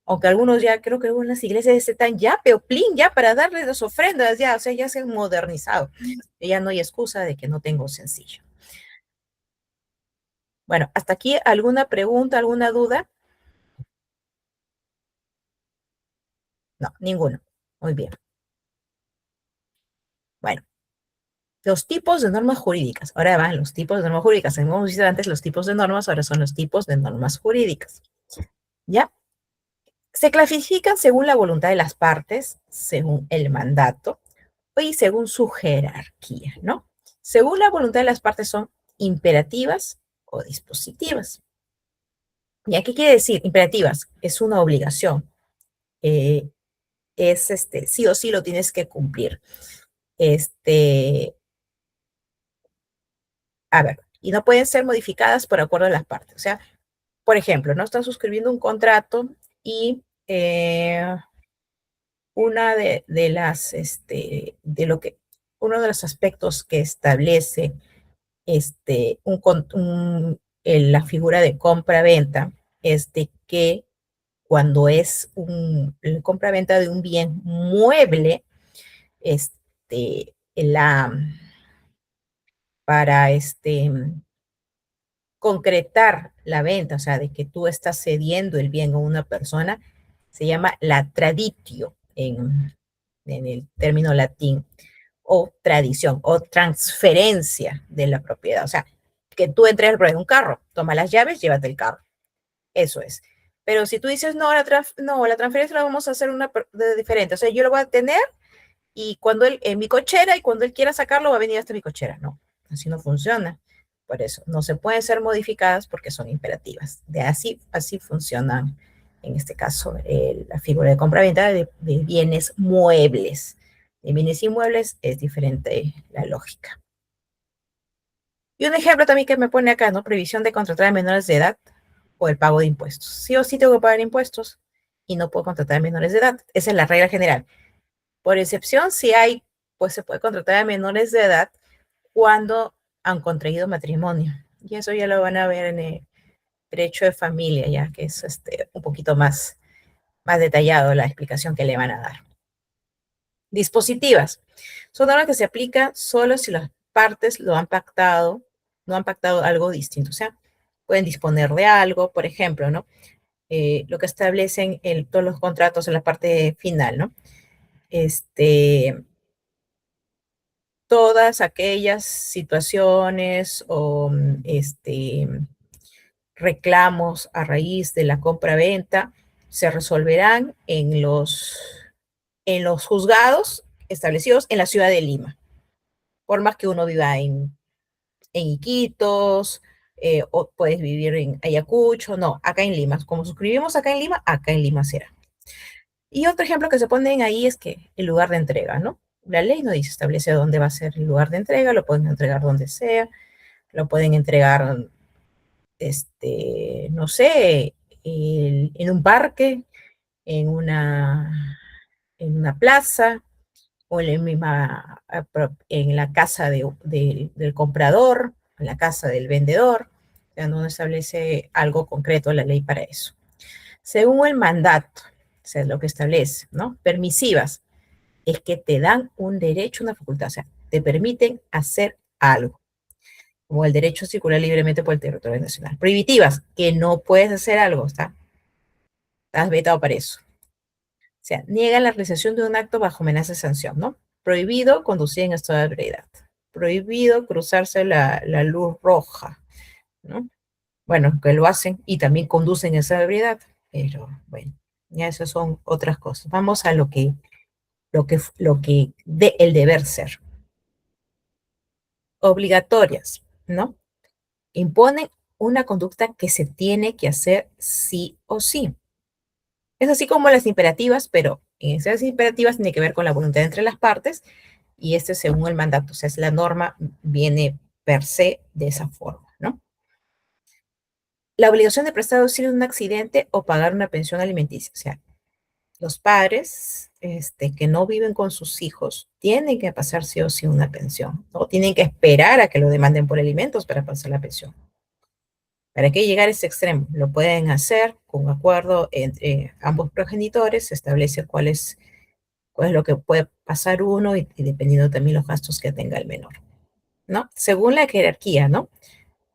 Speaker 1: aunque algunos ya, creo que algunas iglesias están ya peoplín, ya para darles las ofrendas, ya, o sea, ya se han modernizado. Ya no hay excusa de que no tengo sencillo. Bueno, hasta aquí, ¿alguna pregunta, alguna duda? No, ninguno. Muy bien. Bueno, Los tipos de normas jurídicas. Ahora van los tipos de normas jurídicas. Hemos visto antes los tipos de normas, ahora son los tipos de normas jurídicas. ¿Ya? Se clasifican según la voluntad de las partes, según el mandato y según su jerarquía, ¿no? Según la voluntad de las partes son imperativas o dispositivas. ¿Ya qué quiere decir? Imperativas es una obligación. Es sí o sí lo tienes que cumplir. A ver, y no pueden ser modificadas por acuerdo de las partes. O sea, por ejemplo, no están suscribiendo un contrato y una de las, uno de los aspectos que establece la figura de compra-venta es de que cuando es la compra-venta de un bien mueble, para concretar la venta, o sea, de que tú estás cediendo el bien a una persona, se llama la traditio en el término latín, o tradición, o transferencia de la propiedad. O sea, que tú entregas por un carro, toma las llaves, llévate el carro. Eso es. Pero si tú dices, no, la transferencia la vamos a hacer diferente. O sea, yo lo voy a tener y cuando él, en mi cochera, y cuando él quiera sacarlo, va a venir hasta mi cochera. No, así no funciona. Por eso, no se pueden ser modificadas porque son imperativas. Así funcionan, en este caso, la figura de compra-venta de bienes muebles. De bienes inmuebles es diferente la lógica. Y un ejemplo también que me pone acá, ¿no? Prohibición de contratar a menores de edad o el pago de impuestos. Sí o sí tengo que pagar impuestos y no puedo contratar a menores de edad. Esa es la regla general. Por excepción, si hay, pues se puede contratar a menores de edad cuando han contraído matrimonio. Y eso ya lo van a ver en el derecho de familia, ya que es un poquito más detallado la explicación que le van a dar. Dispositivas. Son normas que se aplican solo si las partes lo han pactado, no han pactado algo distinto. O sea, pueden disponer de algo, por ejemplo, ¿no? Lo que establecen todos los contratos en la parte final, ¿no? Todas aquellas situaciones o reclamos a raíz de la compra-venta se resolverán en los juzgados establecidos en la ciudad de Lima, por más que uno viva en Iquitos, o puedes vivir en Ayacucho, no, acá en Lima. Como suscribimos acá en Lima será. Y otro ejemplo que se ponen ahí es que el lugar de entrega, ¿no? La ley no dice, establece dónde va a ser el lugar de entrega, lo pueden entregar donde sea, lo pueden entregar, no sé, en un parque, en una plaza, o en la casa del comprador, en la casa del vendedor. O sea, no establece algo concreto la ley para eso. Según el mandato, o sea, lo que establece, ¿no? Permisivas, es que te dan un derecho, una facultad, o sea, te permiten hacer algo, como el derecho a circular libremente por el territorio nacional. Prohibitivas, que no puedes hacer algo, estás vetado para eso. O sea, niegan la realización de un acto bajo amenaza de sanción, ¿no? Prohibido conducir en estado de ebriedad. Prohibido cruzarse la luz roja, ¿no? Bueno, que lo hacen y también conducen en estado de ebriedad, pero bueno, ya esas son otras cosas. Vamos a el deber ser. Obligatorias, ¿no? Imponen una conducta que se tiene que hacer sí o sí. Es así como las imperativas, pero en esas imperativas tiene que ver con la voluntad entre las partes y según el mandato, o sea, la norma viene per se de esa forma, ¿no? La obligación de prestar auxilio en un accidente o pagar una pensión alimenticia, o sea, los padres que no viven con sus hijos tienen que pasar sí o sí una pensión, o tienen que esperar a que lo demanden por alimentos para pasar la pensión. ¿Para qué llegar a ese extremo? Lo pueden hacer con acuerdo entre ambos progenitores, se establece cuál es lo que puede pasar uno y dependiendo también los gastos que tenga el menor, ¿no? Según la jerarquía, ¿no?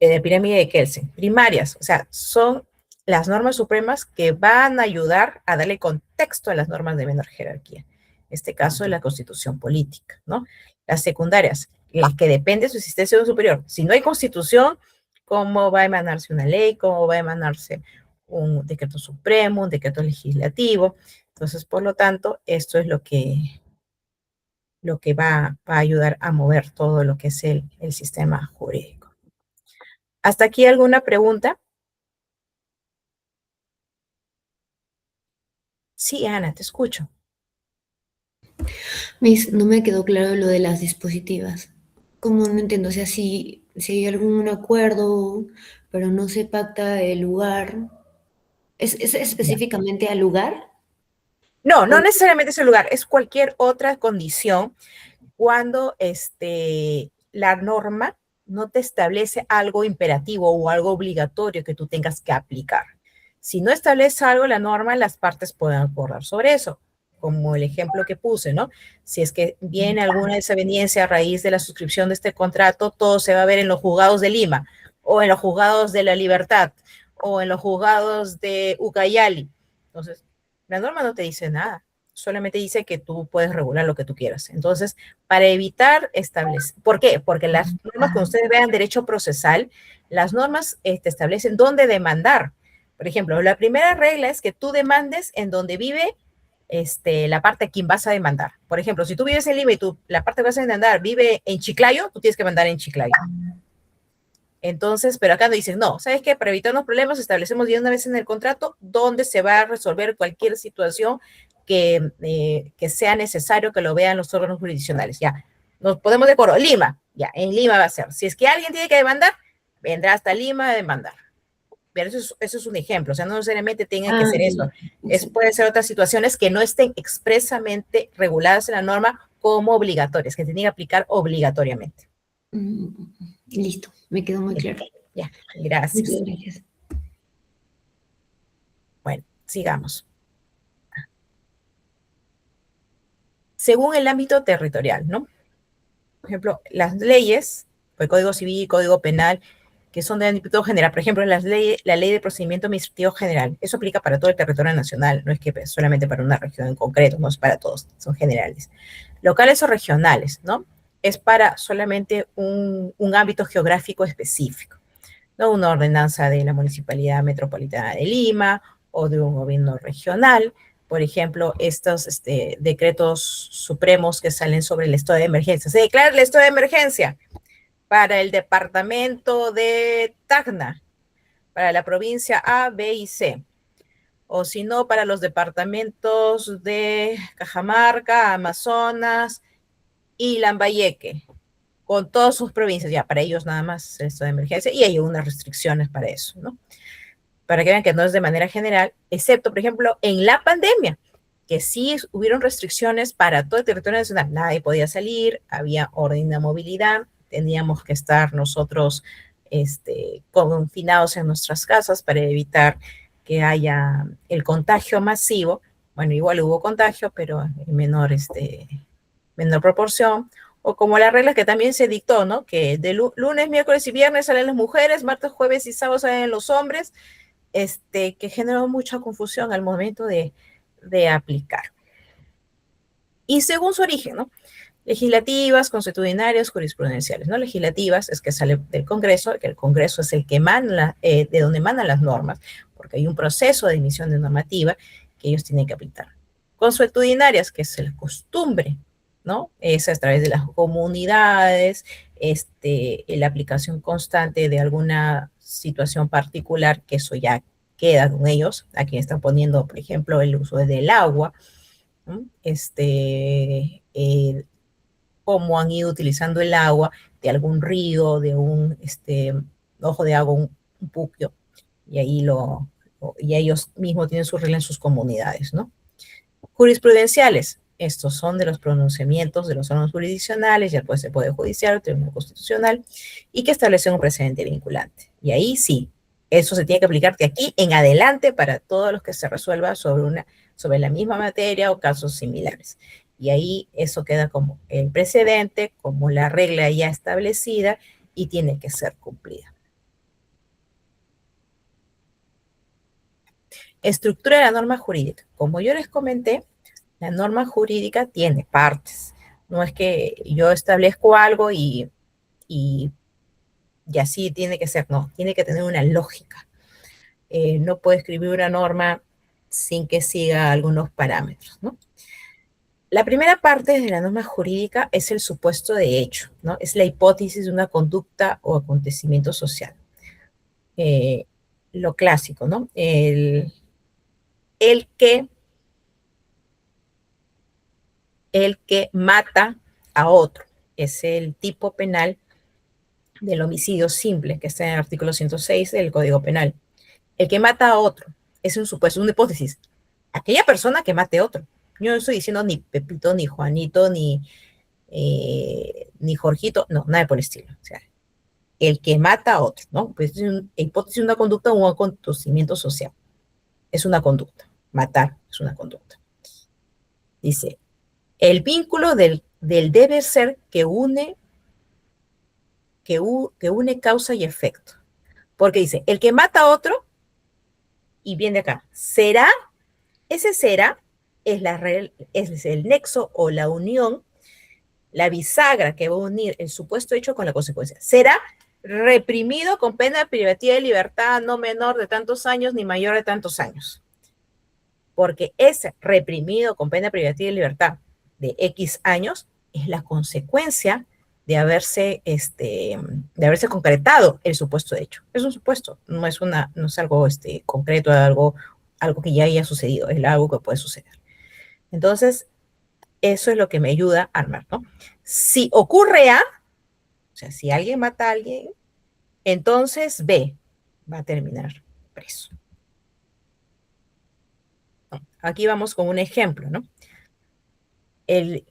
Speaker 1: De pirámide de Kelsen, primarias, o sea, son las normas supremas que van a ayudar a darle contexto a las normas de menor jerarquía. En este caso, la constitución política, ¿no? las secundarias, las que dependen de su existencia superior. Si no hay constitución, ¿cómo va a emanarse una ley? ¿Cómo va a emanarse un decreto supremo, un decreto legislativo? Entonces, por lo tanto, esto es lo que va a ayudar a mover todo lo que es el sistema jurídico. ¿Hasta aquí alguna pregunta? Sí, Ana, te escucho.
Speaker 7: Miss, no me quedó claro lo de las dispositivas. ¿Cómo no entiendo? O sea, si hay algún acuerdo, pero no se pacta el lugar, ¿es específicamente al lugar?
Speaker 1: No, no
Speaker 7: O-
Speaker 1: necesariamente ese lugar, es cualquier otra condición cuando la norma no te establece algo imperativo o algo obligatorio que tú tengas que aplicar. Si no establece algo la norma, las partes pueden acordar sobre eso, como el ejemplo que puse, ¿no? Si es que viene alguna desaveniencia a raíz de la suscripción de este contrato, todo se va a ver en los juzgados de Lima, o en los juzgados de La Libertad, o en los juzgados de Ucayali. Entonces, la norma no te dice nada, solamente dice que tú puedes regular lo que tú quieras. Entonces, para evitar establecer, ¿por qué? Porque las normas, cuando ustedes vean derecho procesal, las normas establecen dónde demandar. Por ejemplo, la primera regla es que tú demandes en donde vive la parte a quien vas a demandar. Por ejemplo, si tú vives en Lima y la parte que vas a demandar vive en Chiclayo, tú tienes que mandar en Chiclayo. Entonces, pero acá no dicen, no, ¿sabes qué? Para evitar los problemas, establecemos de una vez en el contrato dónde se va a resolver cualquier situación que sea necesario que lo vean los órganos jurisdiccionales. Ya, nos ponemos de acuerdo. Lima, ya, en Lima va a ser. Si es que alguien tiene que demandar, vendrá hasta Lima a demandar. Pero eso es un ejemplo, o sea, no necesariamente tenga que ser eso. Puede ser otras situaciones que no estén expresamente reguladas en la norma como obligatorias, que se tienen que aplicar obligatoriamente.
Speaker 7: Listo, me quedó muy claro.
Speaker 1: Ya, gracias.
Speaker 7: Muchas gracias.
Speaker 1: Bueno, sigamos. Según el ámbito territorial, ¿no? Por ejemplo, las leyes, el Código Civil, Código Penal, que son de ámbito general, por ejemplo, la ley de procedimiento administrativo general, eso aplica para todo el territorio nacional, no es que solamente para una región en concreto, no es para todos, son generales. Locales o regionales, ¿no? Es para solamente un ámbito geográfico específico, ¿no? Una ordenanza de la Municipalidad Metropolitana de Lima o de un gobierno regional, por ejemplo, estos decretos supremos que salen sobre el estado de emergencia. Se declara el estado de emergencia para el departamento de Tacna, para la provincia A, B y C, o si no, para los departamentos de Cajamarca, Amazonas y Lambayeque, con todas sus provincias, ya para ellos nada más el estado de emergencia, y hay unas restricciones para eso, ¿no? Para que vean que no es de manera general, excepto, por ejemplo, en la pandemia, que sí hubieron restricciones para todo el territorio nacional. Nadie podía salir, había orden de movilidad, teníamos que estar nosotros confinados en nuestras casas para evitar que haya el contagio masivo. Bueno, igual hubo contagio, pero en menor proporción. O como las reglas que también se dictó, ¿no? Que de lunes, miércoles y viernes salen las mujeres, martes, jueves y sábado salen los hombres, que generó mucha confusión al momento de aplicar. Y según su origen, ¿no? Legislativas, consuetudinarias, jurisprudenciales, ¿no? Legislativas es que sale del Congreso, que el Congreso es el que emana, de donde emanan las normas, porque hay un proceso de emisión de normativa que ellos tienen que aplicar. Consuetudinarias, que es la costumbre, ¿no? Es a través de las comunidades, la aplicación constante de alguna situación particular, que eso ya queda con ellos, a quien están poniendo, por ejemplo, el uso del agua, ¿no? Cómo han ido utilizando el agua de algún río, de un ojo de agua, un puquio, y ahí y ellos mismos tienen su regla en sus comunidades, ¿no? Jurisprudenciales, estos son de los pronunciamientos de los órganos jurisdiccionales, ya puede ser Poder Judicial o Tribunal Constitucional, y que establecen un precedente vinculante. Y ahí sí, eso se tiene que aplicar de aquí en adelante para todos los que se resuelva sobre la misma materia o casos similares. Y ahí eso queda como el precedente, como la regla ya establecida y tiene que ser cumplida. Estructura de la norma jurídica. Como yo les comenté, la norma jurídica tiene partes, No es que yo establezco algo y así tiene que ser, no, tiene que tener una lógica. No puedo escribir una norma sin que siga algunos parámetros, ¿no? La primera parte de la norma jurídica es el supuesto de hecho, ¿no? Es la hipótesis de una conducta o acontecimiento social. Lo clásico, ¿no? El que mata a otro. Es el tipo penal del homicidio simple, que está en el artículo 106 del Código Penal. El que mata a otro es un supuesto, una hipótesis. Aquella persona que mate a otro. Yo no estoy diciendo ni Pepito, ni Juanito, ni Jorgito, no, nada por el estilo. O sea, el que mata a otro, ¿no? Pues es una hipótesis de una conducta o un acontecimiento social. Es una conducta. Matar es una conducta. Dice, el vínculo del deber ser que une causa y efecto. Porque dice, el que mata a otro, y viene acá, será, ese será es el nexo o la unión, la bisagra que va a unir el supuesto hecho con la consecuencia. Será reprimido con pena privativa de libertad no menor de tantos años ni mayor de tantos años. Porque ese reprimido con pena privativa de libertad de X años es la consecuencia de haberse concretado el supuesto hecho. Es un supuesto, no es algo concreto, algo que ya haya sucedido, es algo que puede suceder. Entonces, eso es lo que me ayuda a armar, ¿no? Si ocurre A, o sea, si alguien mata a alguien, entonces B va a terminar preso. Aquí vamos con un ejemplo, ¿no? El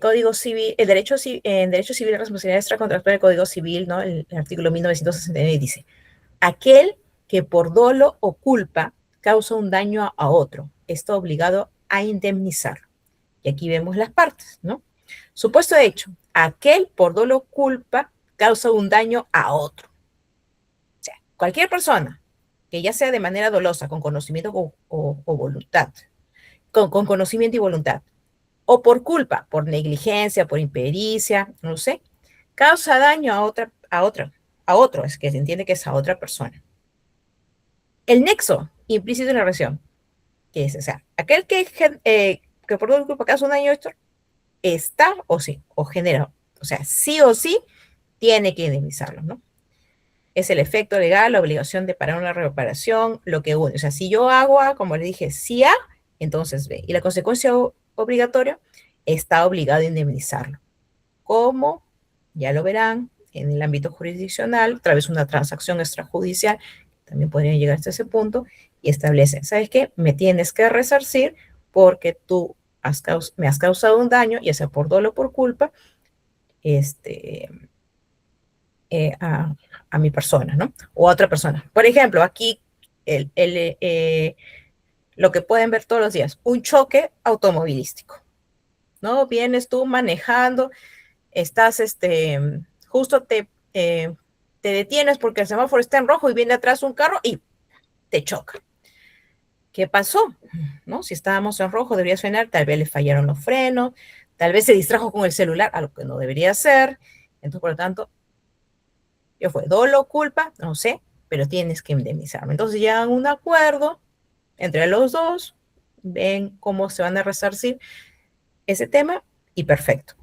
Speaker 1: Código Civil, en Derecho Civil de Responsabilidad Extracontractual del Código Civil, ¿no? El artículo 1969 dice, aquel que por dolo o culpa causa un daño a otro está obligado a indemnizarlo. Y aquí vemos las partes, ¿no? Supuesto de hecho, aquel por dolo o culpa causa un daño a otro. O sea, cualquier persona que ya sea de manera dolosa, con conocimiento o voluntad, con conocimiento y voluntad, o por culpa, por negligencia, por impericia, no sé, causa daño a otro, es que se entiende que es a otra persona. El nexo implícito en la relación, que es, o sea, aquel que por culpa causa un daño a otro, está o sí, o genera, o sea, sí o sí, tiene que indemnizarlo, ¿no? Es el efecto legal, la obligación de parar una reparación, lo que une. O sea, si yo hago A, como le dije, sí A, entonces B. Y la consecuencia obligatoria está obligado a indemnizarlo. ¿Cómo? Ya lo verán en el ámbito jurisdiccional, a través de una transacción extrajudicial, también podrían llegar hasta ese punto, y establecen, ¿sabes qué? Me tienes que resarcir porque tú me has causado un daño, ya sea por dolo o por culpa, a mi persona, ¿no? O a otra persona. Por ejemplo, aquí lo que pueden ver todos los días, un choque automovilístico, ¿no? Vienes tú manejando, estás, justo te detienes porque el semáforo está en rojo y viene atrás un carro y te choca. ¿Qué pasó? ¿No? Si estábamos en rojo debería frenar, tal vez le fallaron los frenos, tal vez se distrajo con el celular, a lo que no debería hacer. Entonces, por lo tanto, yo fue dolo o culpa, no sé, pero tienes que indemnizarme. Entonces llegan a un acuerdo entre los dos, ven cómo se van a resarcir ese tema y perfecto.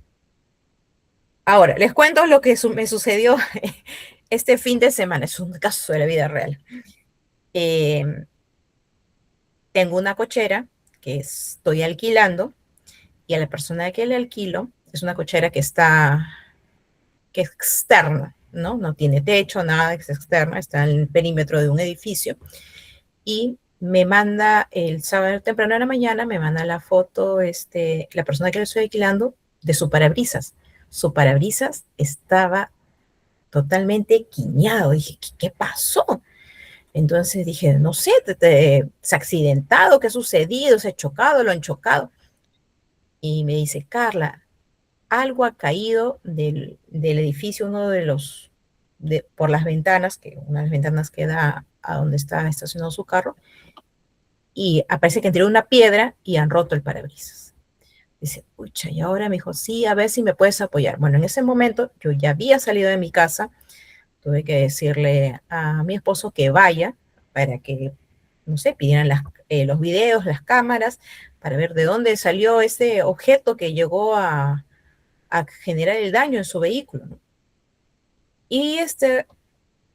Speaker 1: Ahora, les cuento lo que me sucedió este fin de semana. Es un caso de la vida real. Tengo una cochera que estoy alquilando y a la persona que le alquilo es una cochera que es externa, ¿no? No tiene techo, nada, es externa, está en el perímetro de un edificio. Y me manda el sábado temprano de la mañana, me manda la foto, la persona que le estoy alquilando, de su parabrisas. Su parabrisas estaba totalmente quiñado. Dije, ¿qué pasó? Entonces dije, no sé, se ha accidentado, ¿qué ha sucedido? ¿Se ha chocado? ¿Lo han chocado? Y me dice, Carla, algo ha caído del edificio, por las ventanas, una de las ventanas que da a donde está estacionado su carro, y aparece que entró una piedra y han roto el parabrisas. Dice, pucha, y ahora me dijo, sí, a ver si me puedes apoyar. Bueno, en ese momento yo ya había salido de mi casa, tuve que decirle a mi esposo que vaya para que, no sé, pidieran los videos, las cámaras, para ver de dónde salió ese objeto que llegó a generar el daño en su vehículo, ¿no? Y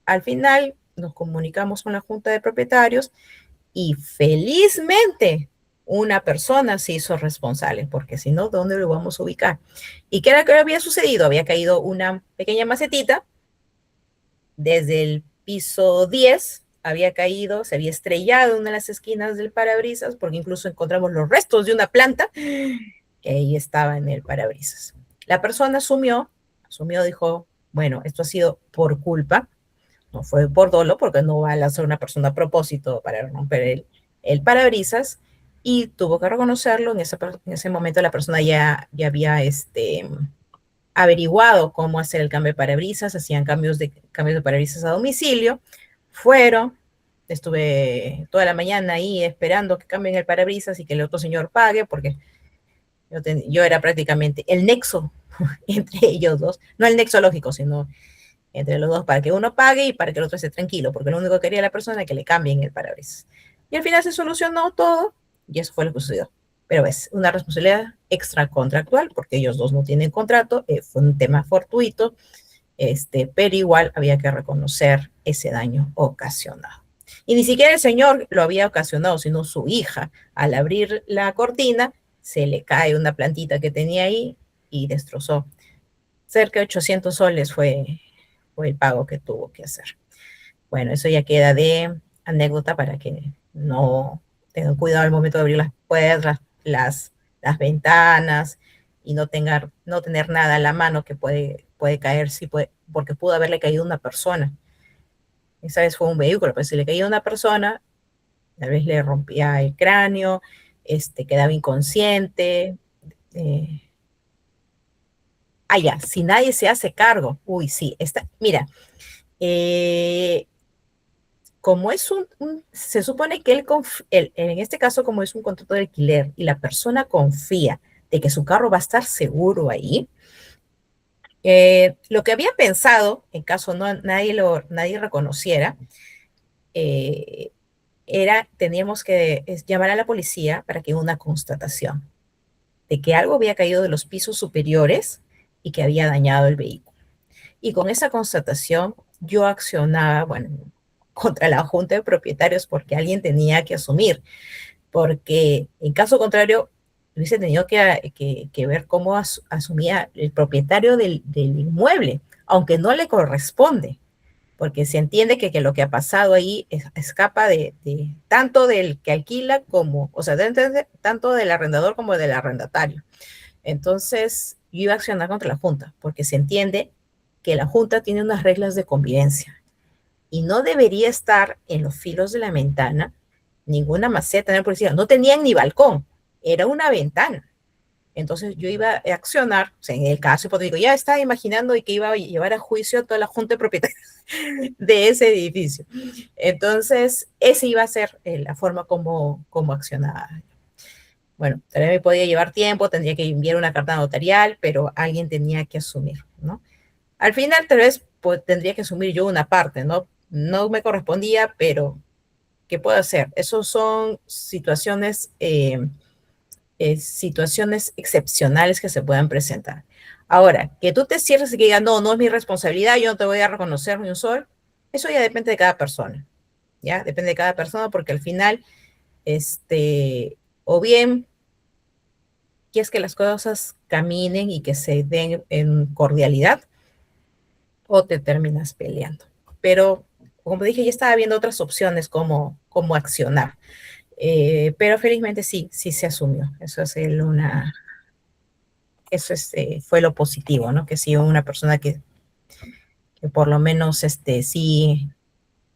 Speaker 1: al final nos comunicamos con la junta de propietarios y felizmente una persona se hizo responsable, porque si no, ¿dónde lo vamos a ubicar? ¿Y qué era lo que había sucedido? Había caído una pequeña macetita desde el piso 10, había caído, se había estrellado en una de las esquinas del parabrisas, porque incluso encontramos los restos de una planta que ahí estaba en el parabrisas. La persona dijo, bueno, esto ha sido por culpa, no fue por dolo, porque no va a lanzar una persona a propósito para romper el parabrisas, y tuvo que reconocerlo. En ese momento la persona ya había averiguado cómo hacer el cambio de parabrisas, hacían cambios de parabrisas a domicilio, fueron, estuve toda la mañana ahí esperando que cambien el parabrisas y que el otro señor pague, porque yo era prácticamente el nexo entre ellos dos, no el nexo lógico, sino entre los dos, para que uno pague y para que el otro esté tranquilo, porque lo único que quería la persona es que le cambien el parabrisas. Y al final se solucionó todo, y eso fue lo que sucedió. Pero es una responsabilidad extracontractual, porque ellos dos no tienen contrato, fue un tema fortuito, pero igual había que reconocer ese daño ocasionado. Y ni siquiera el señor lo había ocasionado, sino su hija. Al abrir la cortina, se le cae una plantita que tenía ahí y destrozó. Cerca de 800 soles fue el pago que tuvo que hacer. Bueno, eso ya queda de anécdota para que no tengan cuidado al momento de abrir las puertas, las ventanas, y no tener nada a la mano que puede caer, sí puede, porque pudo haberle caído una persona. Esa vez fue un vehículo, pero si le caía una persona, tal vez le rompía el cráneo, quedaba inconsciente. Eh, ya, si nadie se hace cargo, uy, sí, mira, como es se supone que en este caso, como es un contrato de alquiler y la persona confía de que su carro va a estar seguro ahí, lo que había pensado, en caso nadie reconociera, eh, teníamos que llamar a la policía para que una constatación de que algo había caído de los pisos superiores y que había dañado el vehículo. Y con esa constatación yo accionaba, bueno, contra la junta de propietarios, porque alguien tenía que asumir, porque en caso contrario hubiese tenido que ver cómo asumía el propietario del inmueble, aunque no le corresponde, porque se entiende que lo que ha pasado ahí escapa tanto del que alquila como, o sea, tanto del arrendador como del arrendatario. Entonces, yo iba a accionar contra la Junta, porque se entiende que la Junta tiene unas reglas de convivencia y no debería estar en los filos de la ventana ninguna maceta, no tenían ni balcón, era una ventana. Entonces yo iba a accionar, o sea, en el caso hipotético, ya estaba imaginando y que iba a llevar a juicio a toda la Junta de Propietarios de ese edificio. Entonces, esa iba a ser la forma como accionaba. Bueno, tal vez me podía llevar tiempo, tendría que enviar una carta notarial, pero alguien tenía que asumir, ¿no? Al final, tal vez tendría que asumir yo una parte, ¿no? No me correspondía, pero ¿qué puedo hacer? Esas son situaciones excepcionales que se puedan presentar. Ahora, que tú te cierres y que digas, no es mi responsabilidad, yo no te voy a reconocer ni un sol, eso ya depende de cada persona, ¿ya? Depende de cada persona, porque al final, o bien quieres que las cosas caminen y que se den en cordialidad, o te terminas peleando. Pero, como dije, ya estaba viendo otras opciones como accionar. Pero felizmente sí se asumió. Fue lo positivo, ¿no? Que sí, una persona que por lo menos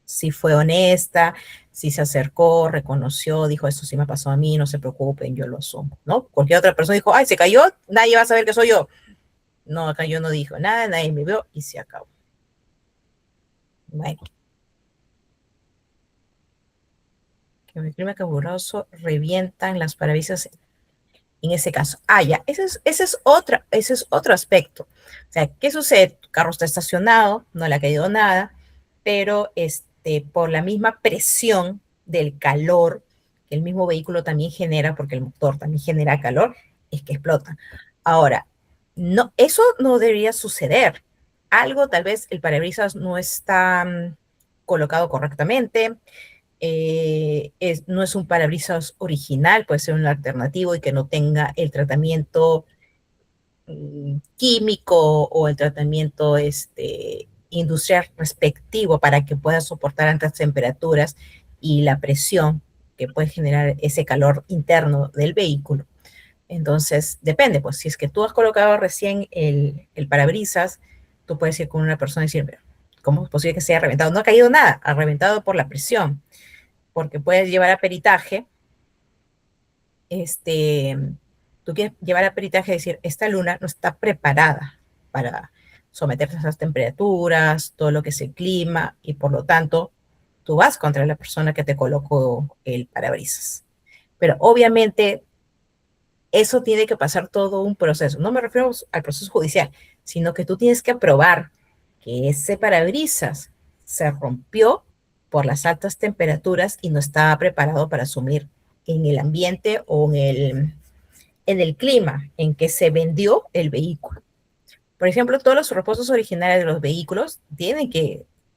Speaker 1: sí fue honesta, sí se acercó, reconoció, dijo, esto sí me pasó a mí, no se preocupen, yo lo asumo, ¿no? Cualquier otra persona dijo, ay, se cayó, nadie va a saber que soy yo. No, acá yo no dijo nada, nadie me vio y se acabó. Bueno. Que el clima caluroso revientan las parabrisas. en ese caso. Ya, ese es otro aspecto. O sea, ¿qué sucede? Tu carro está estacionado, no le ha caído nada, pero por la misma presión del calor que el mismo vehículo también genera, porque el motor también genera calor, es que explota. Ahora, no, eso no debería suceder. Algo, tal vez el parabrisas no está colocado correctamente, no es un parabrisas original, puede ser un alternativo y que no tenga el tratamiento químico o el tratamiento industrial respectivo para que pueda soportar altas temperaturas y la presión que puede generar ese calor interno del vehículo. Entonces, depende, pues si es que tú has colocado recién el parabrisas, tú puedes ir con una persona y decir, ¿cómo es posible que se haya reventado? No ha caído nada, ha reventado por la presión, porque puedes llevar a peritaje, tú quieres llevar a peritaje y decir, esta luna no está preparada para someterse a esas temperaturas, todo lo que es el clima, y por lo tanto, tú vas contra la persona que te colocó el parabrisas. Pero obviamente, eso tiene que pasar todo un proceso. No me refiero al proceso judicial, sino que tú tienes que probar que ese parabrisas se rompió por las altas temperaturas y no estaba preparado para asumir en el ambiente o en el clima en que se vendió el vehículo. Por ejemplo, todos los repuestos originales de los vehículos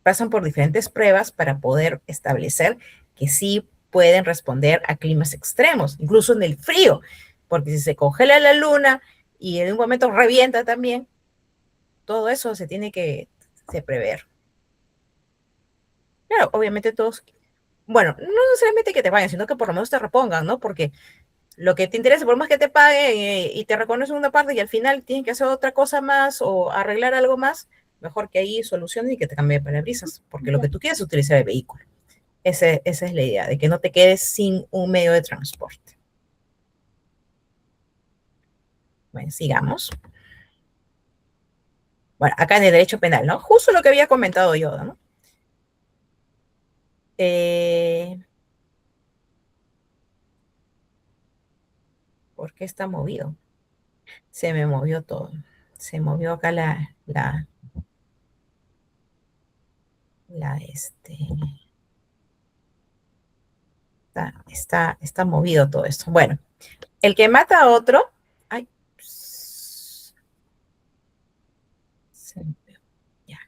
Speaker 1: pasan por diferentes pruebas para poder establecer que sí pueden responder a climas extremos, incluso en el frío, porque si se congela la luna y en un momento revienta también, todo eso se tiene que prever. Claro, obviamente todos, bueno, no necesariamente que te vayan, sino que por lo menos te repongan, ¿no? Porque lo que te interesa, por más que te paguen y te reconocen una parte y al final tienen que hacer otra cosa más o arreglar algo más, mejor que ahí solucionen y que te cambie de parabrisas, porque lo que tú quieres es utilizar el vehículo. Esa es la idea, de que no te quedes sin un medio de transporte. Bueno, sigamos. Bueno, acá en el derecho penal, ¿no? Justo lo que había comentado yo, ¿no? ¿Por qué está movido? Se me movió todo. Se movió acá está movido todo esto. Bueno, el que mata a otro, ay, ya.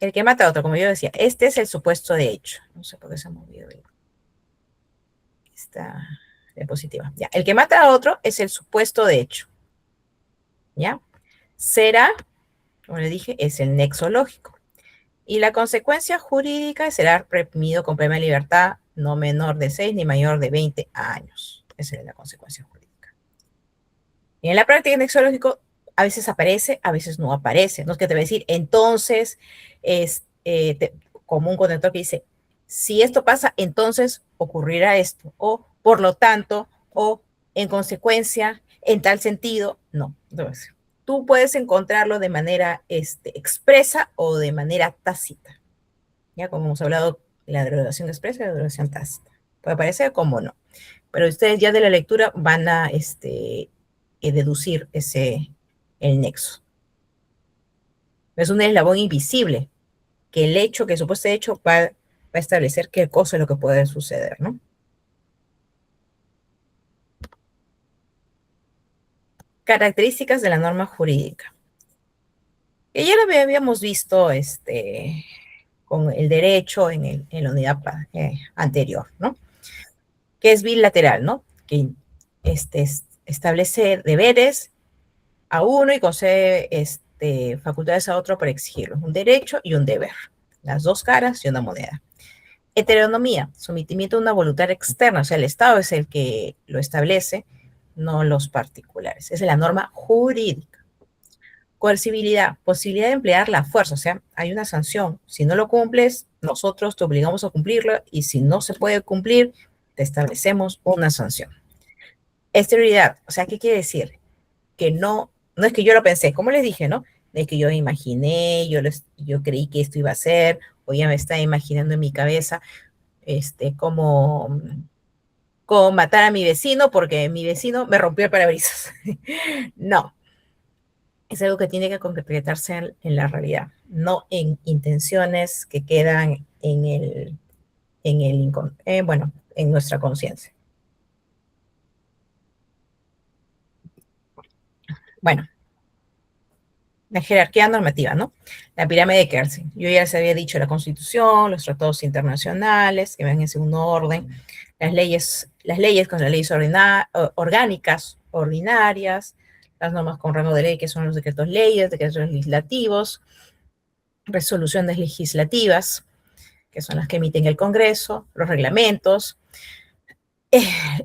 Speaker 1: El que mata a otro, como yo decía, este es el supuesto de hecho. No sé por qué se ha movido esta diapositiva. Ya, el que mata a otro es el supuesto de hecho. ¿Ya? Será, como le dije, es el nexo lógico. Y la consecuencia jurídica será reprimido con pena de libertad no menor de 6 ni mayor de 20 años. Esa es la consecuencia jurídica. Y en la práctica, el nexo lógico a veces aparece, a veces no aparece. No es que te va a decir, entonces, es como un conector que dice, si esto pasa, entonces ocurrirá esto. O, por lo tanto, o en consecuencia, en tal sentido, no. Entonces, tú puedes encontrarlo de manera expresa o de manera tácita. Ya como hemos hablado de la derogación expresa y la derogación tácita. Puede parecer como no. Pero ustedes ya de la lectura van a deducir el nexo. Es un eslabón invisible, que el hecho, que el supuesto hecho va a establecer qué cosa es lo que puede suceder, ¿no? Características de la norma jurídica. Que ya lo habíamos visto con el derecho en la unidad anterior, ¿no? Que es bilateral, ¿no? Que establece deberes a uno y concede facultades a otro para exigirlo. Un derecho y un deber. Las dos caras y una moneda. Heteronomía, sometimiento a una voluntad externa, o sea, el Estado es el que lo establece, no los particulares. Esa es la norma jurídica. Coercibilidad, posibilidad de emplear la fuerza, o sea, hay una sanción. Si no lo cumples, nosotros te obligamos a cumplirlo y si no se puede cumplir, te establecemos una sanción. Exterioridad, o sea, ¿qué quiere decir? Que no es que yo lo pensé, como les dije, ¿no? Es que yo me imaginé, yo creí que esto iba a ser, o ya me estaba imaginando en mi cabeza, cómo con matar a mi vecino porque mi vecino me rompió el parabrisas. No, es algo que tiene que concretarse en la realidad, no en intenciones que quedan bueno, en nuestra conciencia. Bueno, la jerarquía normativa, ¿no? La pirámide de Kelsen. Yo ya les había dicho la Constitución, los tratados internacionales, que van en segundo orden, las leyes con las leyes orgánicas, ordinarias, las normas con rango de ley, que son los decretos leyes, decretos legislativos, resoluciones legislativas, que son las que emiten el Congreso, los reglamentos.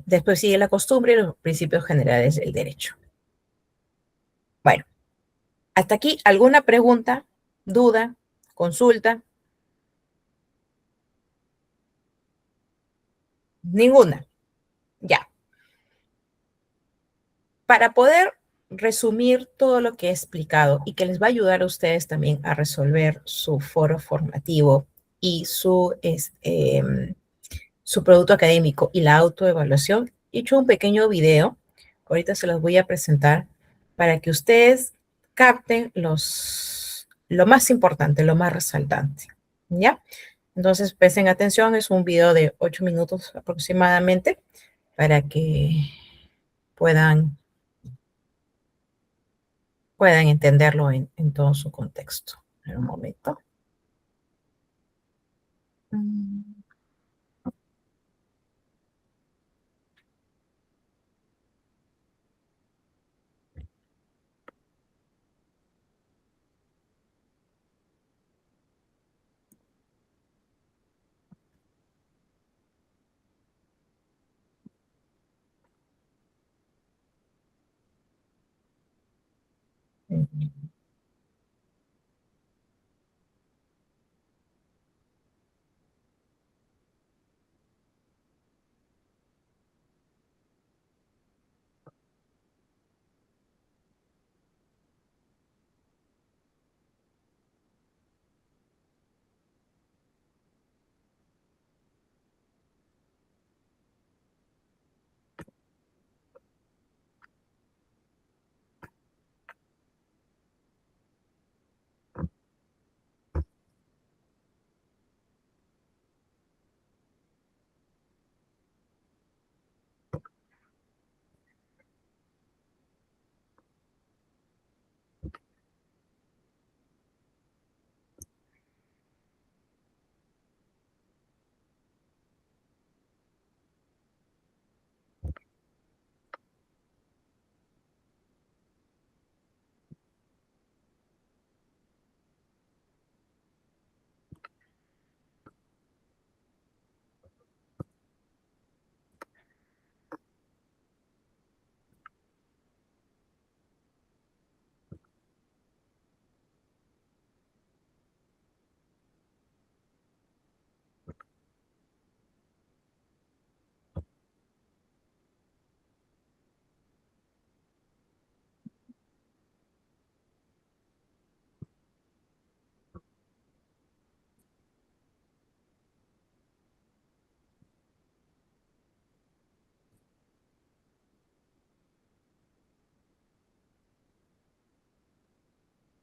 Speaker 1: Después sigue la costumbre y los principios generales del derecho. Bueno, hasta aquí, ¿alguna pregunta, duda, consulta? Ninguna. Ya. Para poder resumir todo lo que he explicado y que les va a ayudar a ustedes también a resolver su foro formativo y su producto académico y la autoevaluación, he hecho un pequeño video. Ahorita se los voy a presentar para que ustedes capten lo más importante, lo más resaltante. ¿Ya? Entonces, presten atención, es un video de 8 minutos aproximadamente para que puedan entenderlo en todo su contexto. En un momento.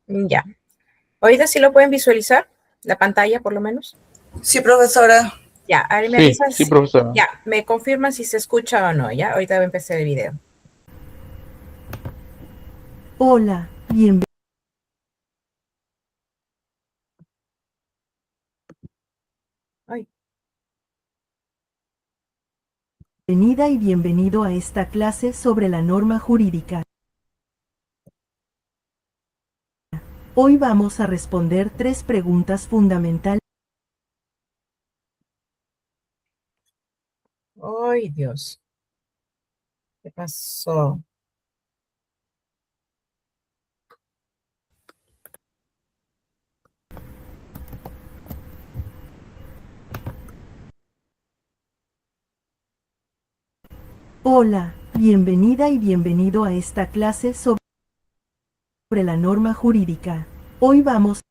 Speaker 1: Ya. Ahorita sí lo pueden visualizar, la pantalla por lo menos.
Speaker 8: Sí, profesora.
Speaker 1: Ya, ahora me
Speaker 9: Sí,
Speaker 1: avisan
Speaker 9: sí, profesora.
Speaker 1: ya, me confirman si se escucha o no, ya. Ahorita voy a empezar el video.
Speaker 10: Hola,
Speaker 1: Ay,
Speaker 10: bienvenida y bienvenido a esta clase sobre la norma jurídica. Hoy vamos a responder 3 preguntas fundamentales.
Speaker 1: ay, Dios. ¿Qué pasó?
Speaker 10: Hola, bienvenida y bienvenido a esta clase sobre la norma jurídica. Hoy vamos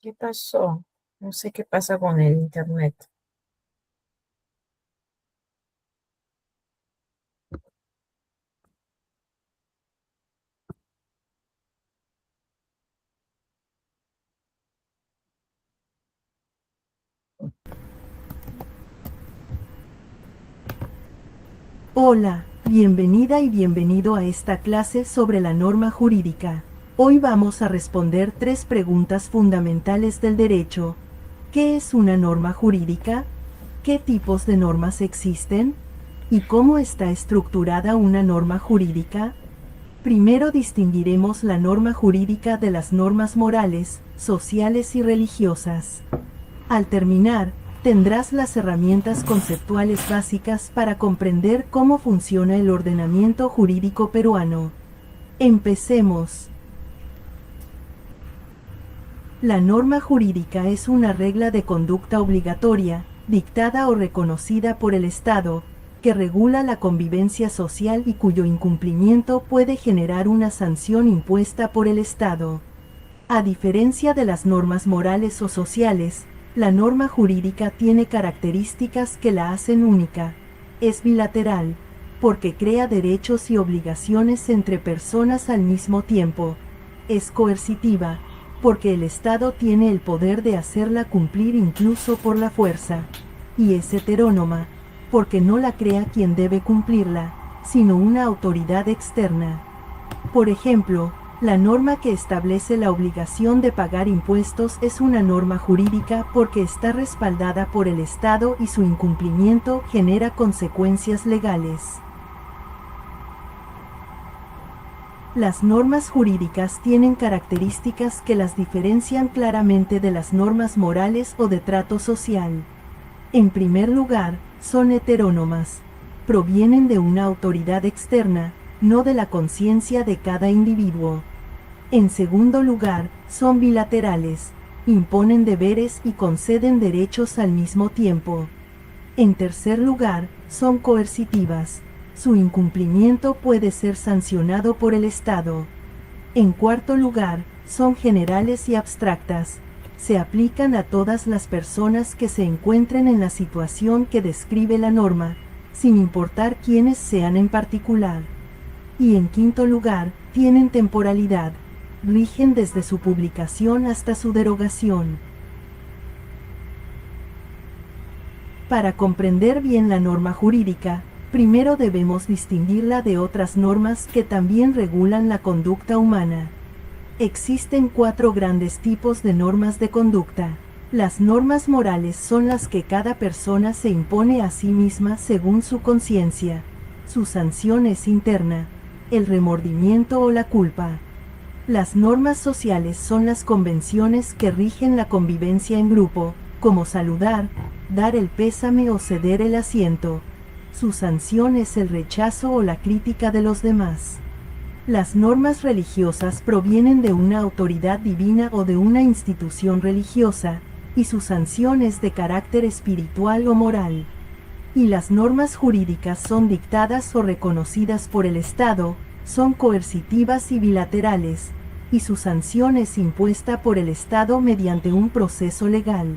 Speaker 1: ¿Qué pasó? No sé qué pasa con el internet.
Speaker 10: Hola, bienvenida y bienvenido a esta clase sobre la norma jurídica. Hoy vamos a responder 3 preguntas fundamentales del derecho. ¿Qué es una norma jurídica? ¿Qué tipos de normas existen? ¿Y cómo está estructurada una norma jurídica? Primero distinguiremos la norma jurídica de las normas morales, sociales y religiosas. Al terminar, tendrás las herramientas conceptuales básicas para comprender cómo funciona el ordenamiento jurídico peruano. Empecemos. La norma jurídica es una regla de conducta obligatoria, dictada o reconocida por el Estado, que regula la convivencia social y cuyo incumplimiento puede generar una sanción impuesta por el Estado. A diferencia de las normas morales o sociales, la norma jurídica tiene características que la hacen única. Es bilateral, porque crea derechos y obligaciones entre personas al mismo tiempo. Es coercitiva, porque el Estado tiene el poder de hacerla cumplir incluso por la fuerza. Y es heterónoma, porque no la crea quien debe cumplirla, sino una autoridad externa. Por ejemplo, la norma que establece la obligación de pagar impuestos es una norma jurídica porque está respaldada por el Estado y su incumplimiento genera consecuencias legales. Las normas jurídicas tienen características que las diferencian claramente de las normas morales o de trato social. En primer lugar, son heterónomas. Provienen de una autoridad externa, no de la conciencia de cada individuo. En segundo lugar, son bilaterales. Imponen deberes y conceden derechos al mismo tiempo. En tercer lugar, son coercitivas. Su incumplimiento puede ser sancionado por el Estado. En cuarto lugar, son generales y abstractas. Se aplican a todas las personas que se encuentren en la situación que describe la norma, sin importar quiénes sean en particular. Y en quinto lugar, tienen temporalidad. Rigen desde su publicación hasta su derogación. Para comprender bien la norma jurídica, primero debemos distinguirla de otras normas que también regulan la conducta humana. Existen 4 grandes tipos de normas de conducta. Las normas morales son las que cada persona se impone a sí misma según su conciencia. Su sanción es interna, el remordimiento o la culpa. Las normas sociales son las convenciones que rigen la convivencia en grupo, como saludar, dar el pésame o ceder el asiento. Su sanción es el rechazo o la crítica de los demás. Las normas religiosas provienen de una autoridad divina o de una institución religiosa, y su sanción es de carácter espiritual o moral. Y las normas jurídicas son dictadas o reconocidas por el Estado, son coercitivas y bilaterales, y su sanción es impuesta por el Estado mediante un proceso legal.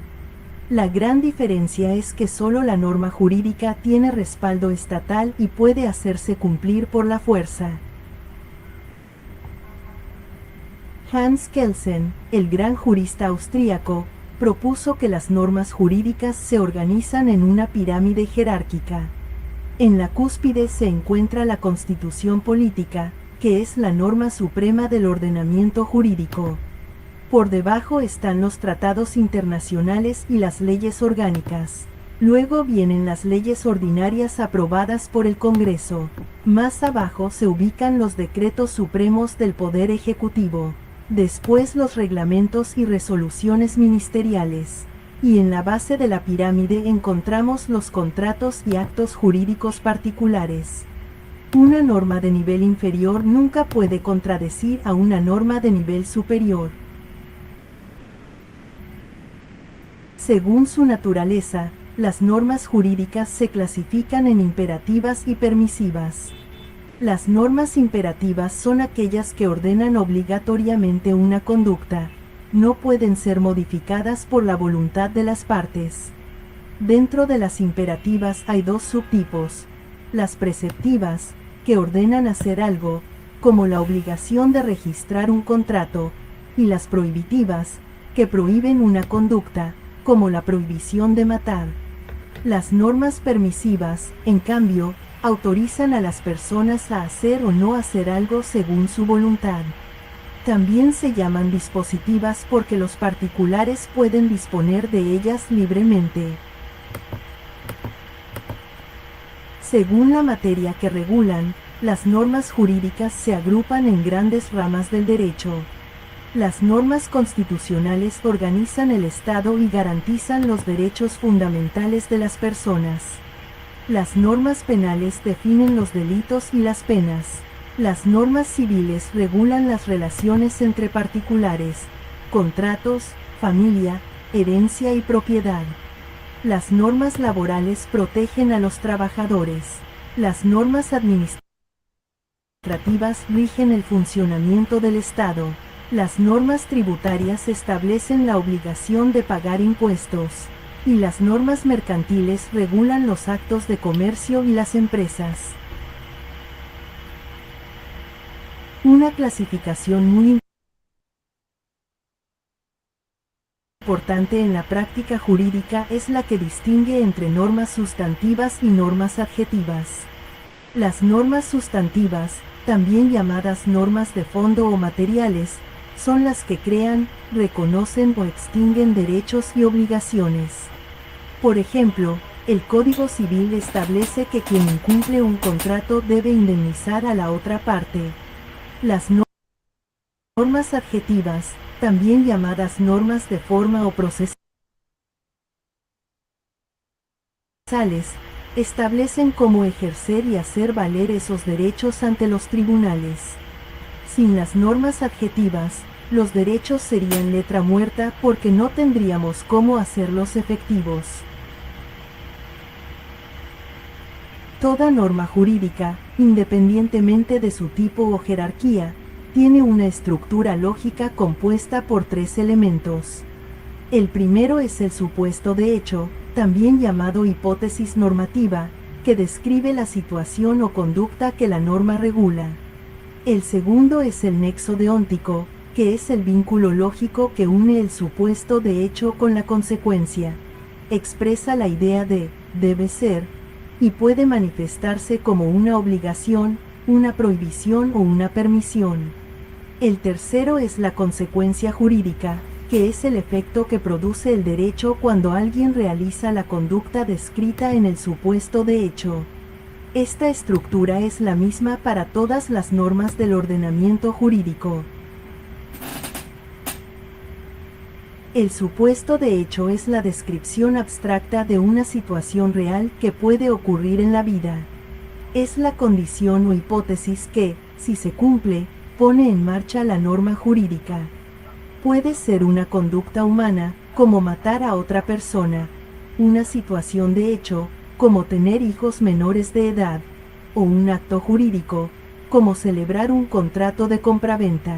Speaker 10: La gran diferencia es que solo la norma jurídica tiene respaldo estatal y puede hacerse cumplir por la fuerza. Hans Kelsen, el gran jurista austríaco, propuso que las normas jurídicas se organizan en una pirámide jerárquica. En la cúspide se encuentra la Constitución política, que es la norma suprema del ordenamiento jurídico. Por debajo están los tratados internacionales y las leyes orgánicas. Luego vienen las leyes ordinarias aprobadas por el Congreso. Más abajo se ubican los decretos supremos del Poder Ejecutivo. Después los reglamentos y resoluciones ministeriales. Y en la base de la pirámide encontramos los contratos y actos jurídicos particulares. Una norma de nivel inferior nunca puede contradecir a una norma de nivel superior. Según su naturaleza, las normas jurídicas se clasifican en imperativas y permisivas. Las normas imperativas son aquellas que ordenan obligatoriamente una conducta, no pueden ser modificadas por la voluntad de las partes. Dentro de las imperativas hay dos subtipos: las preceptivas, que ordenan hacer algo, como la obligación de registrar un contrato, y las prohibitivas, que prohíben una conducta, como la prohibición de matar. Las normas permisivas, en cambio, autorizan a las personas a hacer o no hacer algo según su voluntad. También se llaman dispositivas porque los particulares pueden disponer de ellas libremente. Según la materia que regulan, las normas jurídicas se agrupan en grandes ramas del derecho. Las normas constitucionales organizan el Estado y garantizan los derechos fundamentales de las personas. Las normas penales definen los delitos y las penas. Las normas civiles regulan las relaciones entre particulares, contratos, familia, herencia y propiedad. Las normas laborales protegen a los trabajadores. Las normas administrativas rigen el funcionamiento del Estado. Las normas tributarias establecen la obligación de pagar impuestos, y las normas mercantiles regulan los actos de comercio y las empresas. Una clasificación muy importante en la práctica jurídica es la que distingue entre normas sustantivas y normas adjetivas. Las normas sustantivas, también llamadas normas de fondo o materiales, son las que crean, reconocen o extinguen derechos y obligaciones. Por ejemplo, el Código Civil establece que quien incumple un contrato debe indemnizar a la otra parte. Las normas adjetivas, también llamadas normas de forma o procesales, establecen cómo ejercer y hacer valer esos derechos ante los tribunales. Sin las normas adjetivas, los derechos serían letra muerta porque no tendríamos cómo hacerlos efectivos. Toda norma jurídica, independientemente de su tipo o jerarquía, tiene una estructura lógica compuesta por tres elementos. El primero es el supuesto de hecho, también llamado hipótesis normativa, que describe la situación o conducta que la norma regula. El segundo es el nexo deóntico, que es el vínculo lógico que une el supuesto de hecho con la consecuencia. Expresa la idea de debe ser, y puede manifestarse como una obligación, una prohibición o una permisión. El tercero es la consecuencia jurídica, que es el efecto que produce el derecho cuando alguien realiza la conducta descrita en el supuesto de hecho. Esta estructura es la misma para todas las normas del ordenamiento jurídico. El supuesto de hecho es la descripción abstracta de una situación real que puede ocurrir en la vida. Es la condición o hipótesis que, si se cumple, pone en marcha la norma jurídica. Puede ser una conducta humana, como matar a otra persona, una situación de hecho, como tener hijos menores de edad, o un acto jurídico, como celebrar un contrato de compraventa.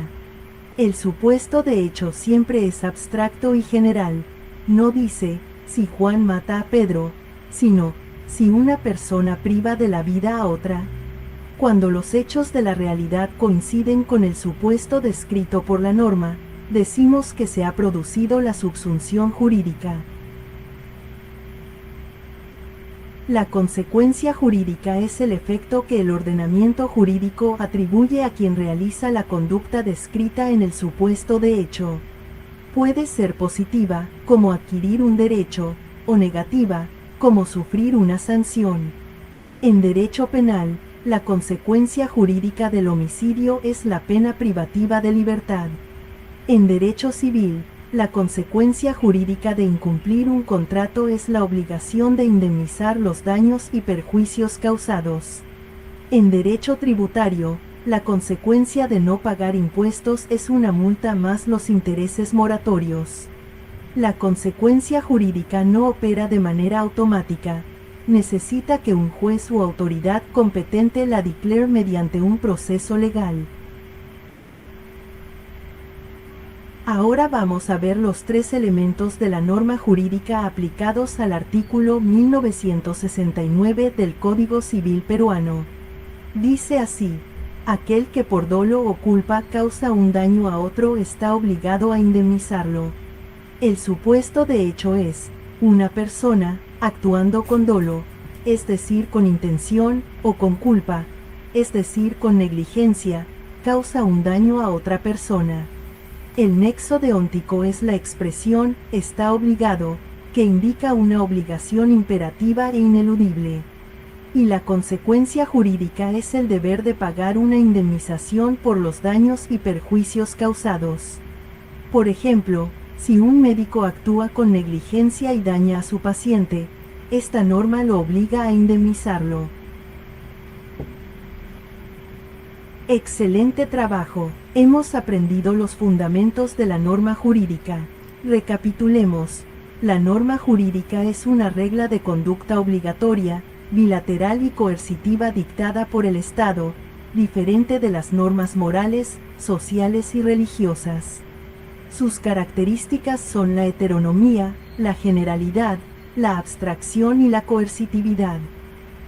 Speaker 10: El supuesto de hecho siempre es abstracto y general. No dice, si Juan mata a Pedro, sino, si una persona priva de la vida a otra. Cuando los hechos de la realidad coinciden con el supuesto descrito por la norma, decimos que se ha producido la subsunción jurídica. La consecuencia jurídica es el efecto que el ordenamiento jurídico atribuye a quien realiza la conducta descrita en el supuesto de hecho. Puede ser positiva, como adquirir un derecho, o negativa, como sufrir una sanción. En derecho penal, la consecuencia jurídica del homicidio es la pena privativa de libertad. En derecho civil, la consecuencia jurídica de incumplir un contrato es la obligación de indemnizar los daños y perjuicios causados. En derecho tributario, la consecuencia de no pagar impuestos es una multa más los intereses moratorios. La consecuencia jurídica no opera de manera automática. Necesita que un juez u autoridad competente la declare mediante un proceso legal. Ahora vamos a ver los tres elementos de la norma jurídica aplicados al artículo 1969 del Código Civil peruano. Dice así: aquel que por dolo o culpa causa un daño a otro está obligado a indemnizarlo. El supuesto de hecho es una persona actuando con dolo, es decir, con intención, o con culpa, es decir, con negligencia, causa un daño a otra persona. El nexo deóntico es la expresión está obligado, que indica una obligación imperativa e ineludible. Y la consecuencia jurídica es el deber de pagar una indemnización por los daños y perjuicios causados. Por ejemplo, si un médico actúa con negligencia y daña a su paciente, esta norma lo obliga a indemnizarlo. Excelente trabajo. Hemos aprendido los fundamentos de la norma jurídica. Recapitulemos. La norma jurídica es una regla de conducta obligatoria, bilateral y coercitiva dictada por el Estado, diferente de las normas morales, sociales y religiosas. Sus características son la heteronomía, la generalidad, la abstracción y la coercitividad.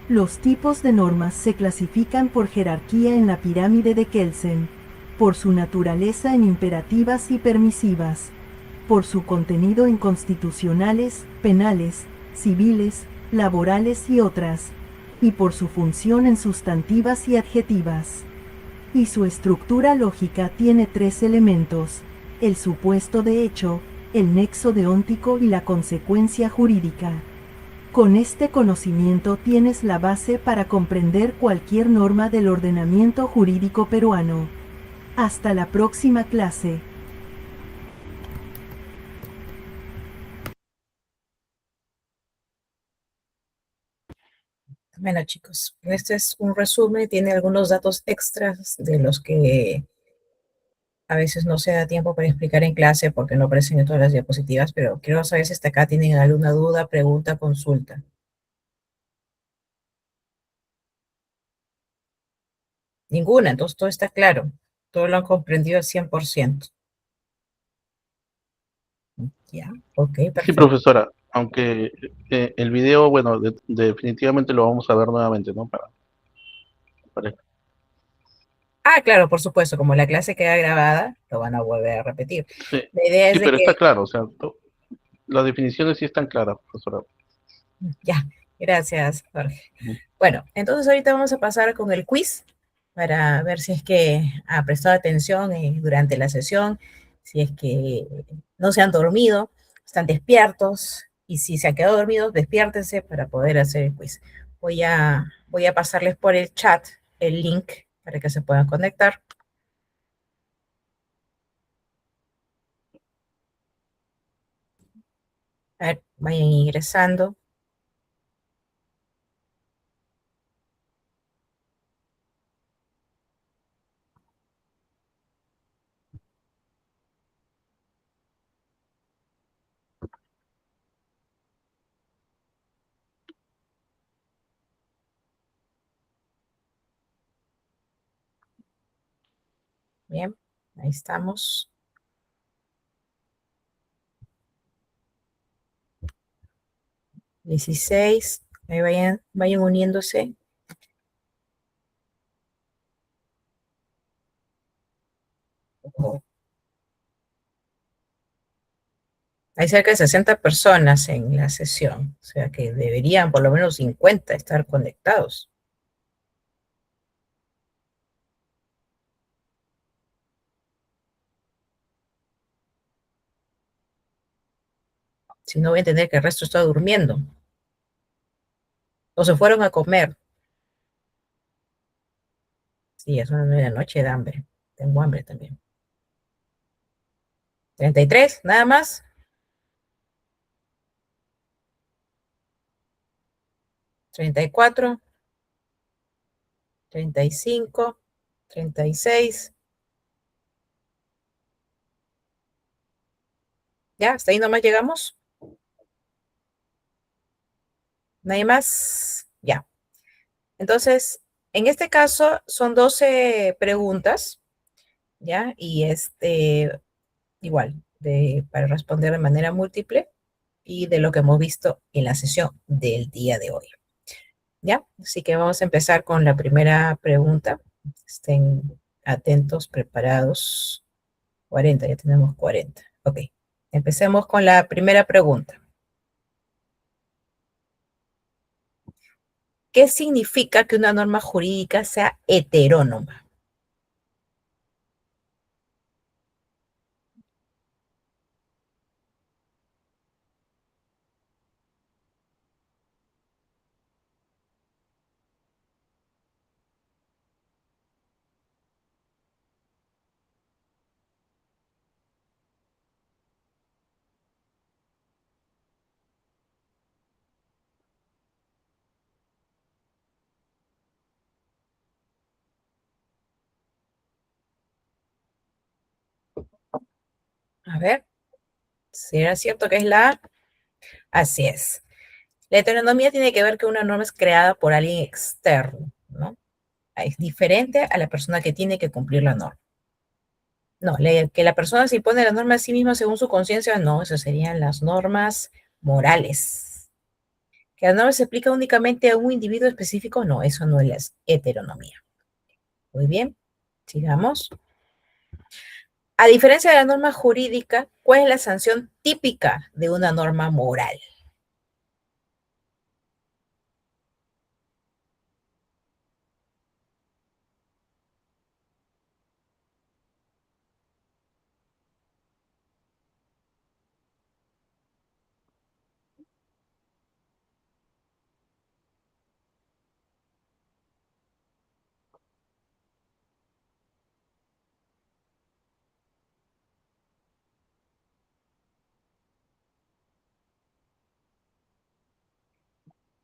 Speaker 10: Los tipos de normas se clasifican por jerarquía en la pirámide de Kelsen, por su naturaleza en imperativas y permisivas, por su contenido en constitucionales, penales, civiles, laborales y otras, y por su función en sustantivas y adjetivas. Y su estructura lógica tiene tres elementos: el supuesto de hecho, el nexo deóntico y la consecuencia jurídica. Con este conocimiento tienes la base para comprender cualquier norma del ordenamiento jurídico peruano. Hasta la próxima clase.
Speaker 1: Bueno, chicos, este es un resumen, tiene algunos datos extras de los que a veces no se da tiempo para explicar en clase porque no aparecen en todas las diapositivas, pero quiero saber si hasta acá tienen alguna duda, pregunta, consulta. Ninguna, entonces todo está claro. Todo lo han comprendido al 100%. Ya, ok,
Speaker 8: Sí,
Speaker 1: perfecto.
Speaker 8: profesora, aunque el video, bueno, definitivamente lo vamos a ver nuevamente, ¿no? Para-
Speaker 1: Ah, claro, por supuesto, como la clase queda grabada, lo van a volver a repetir.
Speaker 8: sí,
Speaker 1: La idea es
Speaker 8: sí,
Speaker 1: de
Speaker 8: pero
Speaker 1: que...
Speaker 8: está claro, o sea, las definiciones sí están claras, profesora.
Speaker 1: Ya, gracias, Jorge.
Speaker 8: Ujú.
Speaker 1: Bueno, entonces ahorita vamos a pasar con el quiz para ver si es que ha prestado atención durante la sesión, si es que no se han dormido, están despiertos, y si se han quedado dormidos, despiértense para poder hacer el quiz. Voy a pasarles por el chat el link para que se puedan conectar. A ver, vayan ingresando. Bien, ahí estamos. Dieciséis, ahí vayan uniéndose. Hay cerca de 60 personas en la sesión, o sea que deberían por lo menos 50 estar conectados. Si no, voy a entender que el resto está durmiendo. O se fueron a comer. Sí, es una 9 de la noche, da hambre. Tengo hambre también. 33, nada más. 34, 35, 36. Ya, hasta ahí nomás llegamos. Nadie más. Ya. Entonces, en este caso son 12 preguntas, ¿ya? Y igual, para responder de manera múltiple y de lo que hemos visto en la sesión del día de hoy. ¿Ya? Así que vamos a empezar con la primera pregunta. Estén atentos, preparados. 40, ya tenemos 40. Ok, empecemos con la primera pregunta. ¿Qué significa que una norma jurídica sea heterónoma? A ver, ¿será cierto que es la A? Así es. La heteronomía tiene que ver que una norma es creada por alguien externo, ¿no? Es diferente a la persona que tiene que cumplir la norma. No, que la persona se impone la norma a sí misma según su conciencia, no, esas serían las normas morales. Que la norma se aplica únicamente a un individuo específico, no, eso no es la heteronomía. Muy bien, sigamos. A diferencia de la norma jurídica, ¿cuál es la sanción típica de una norma moral?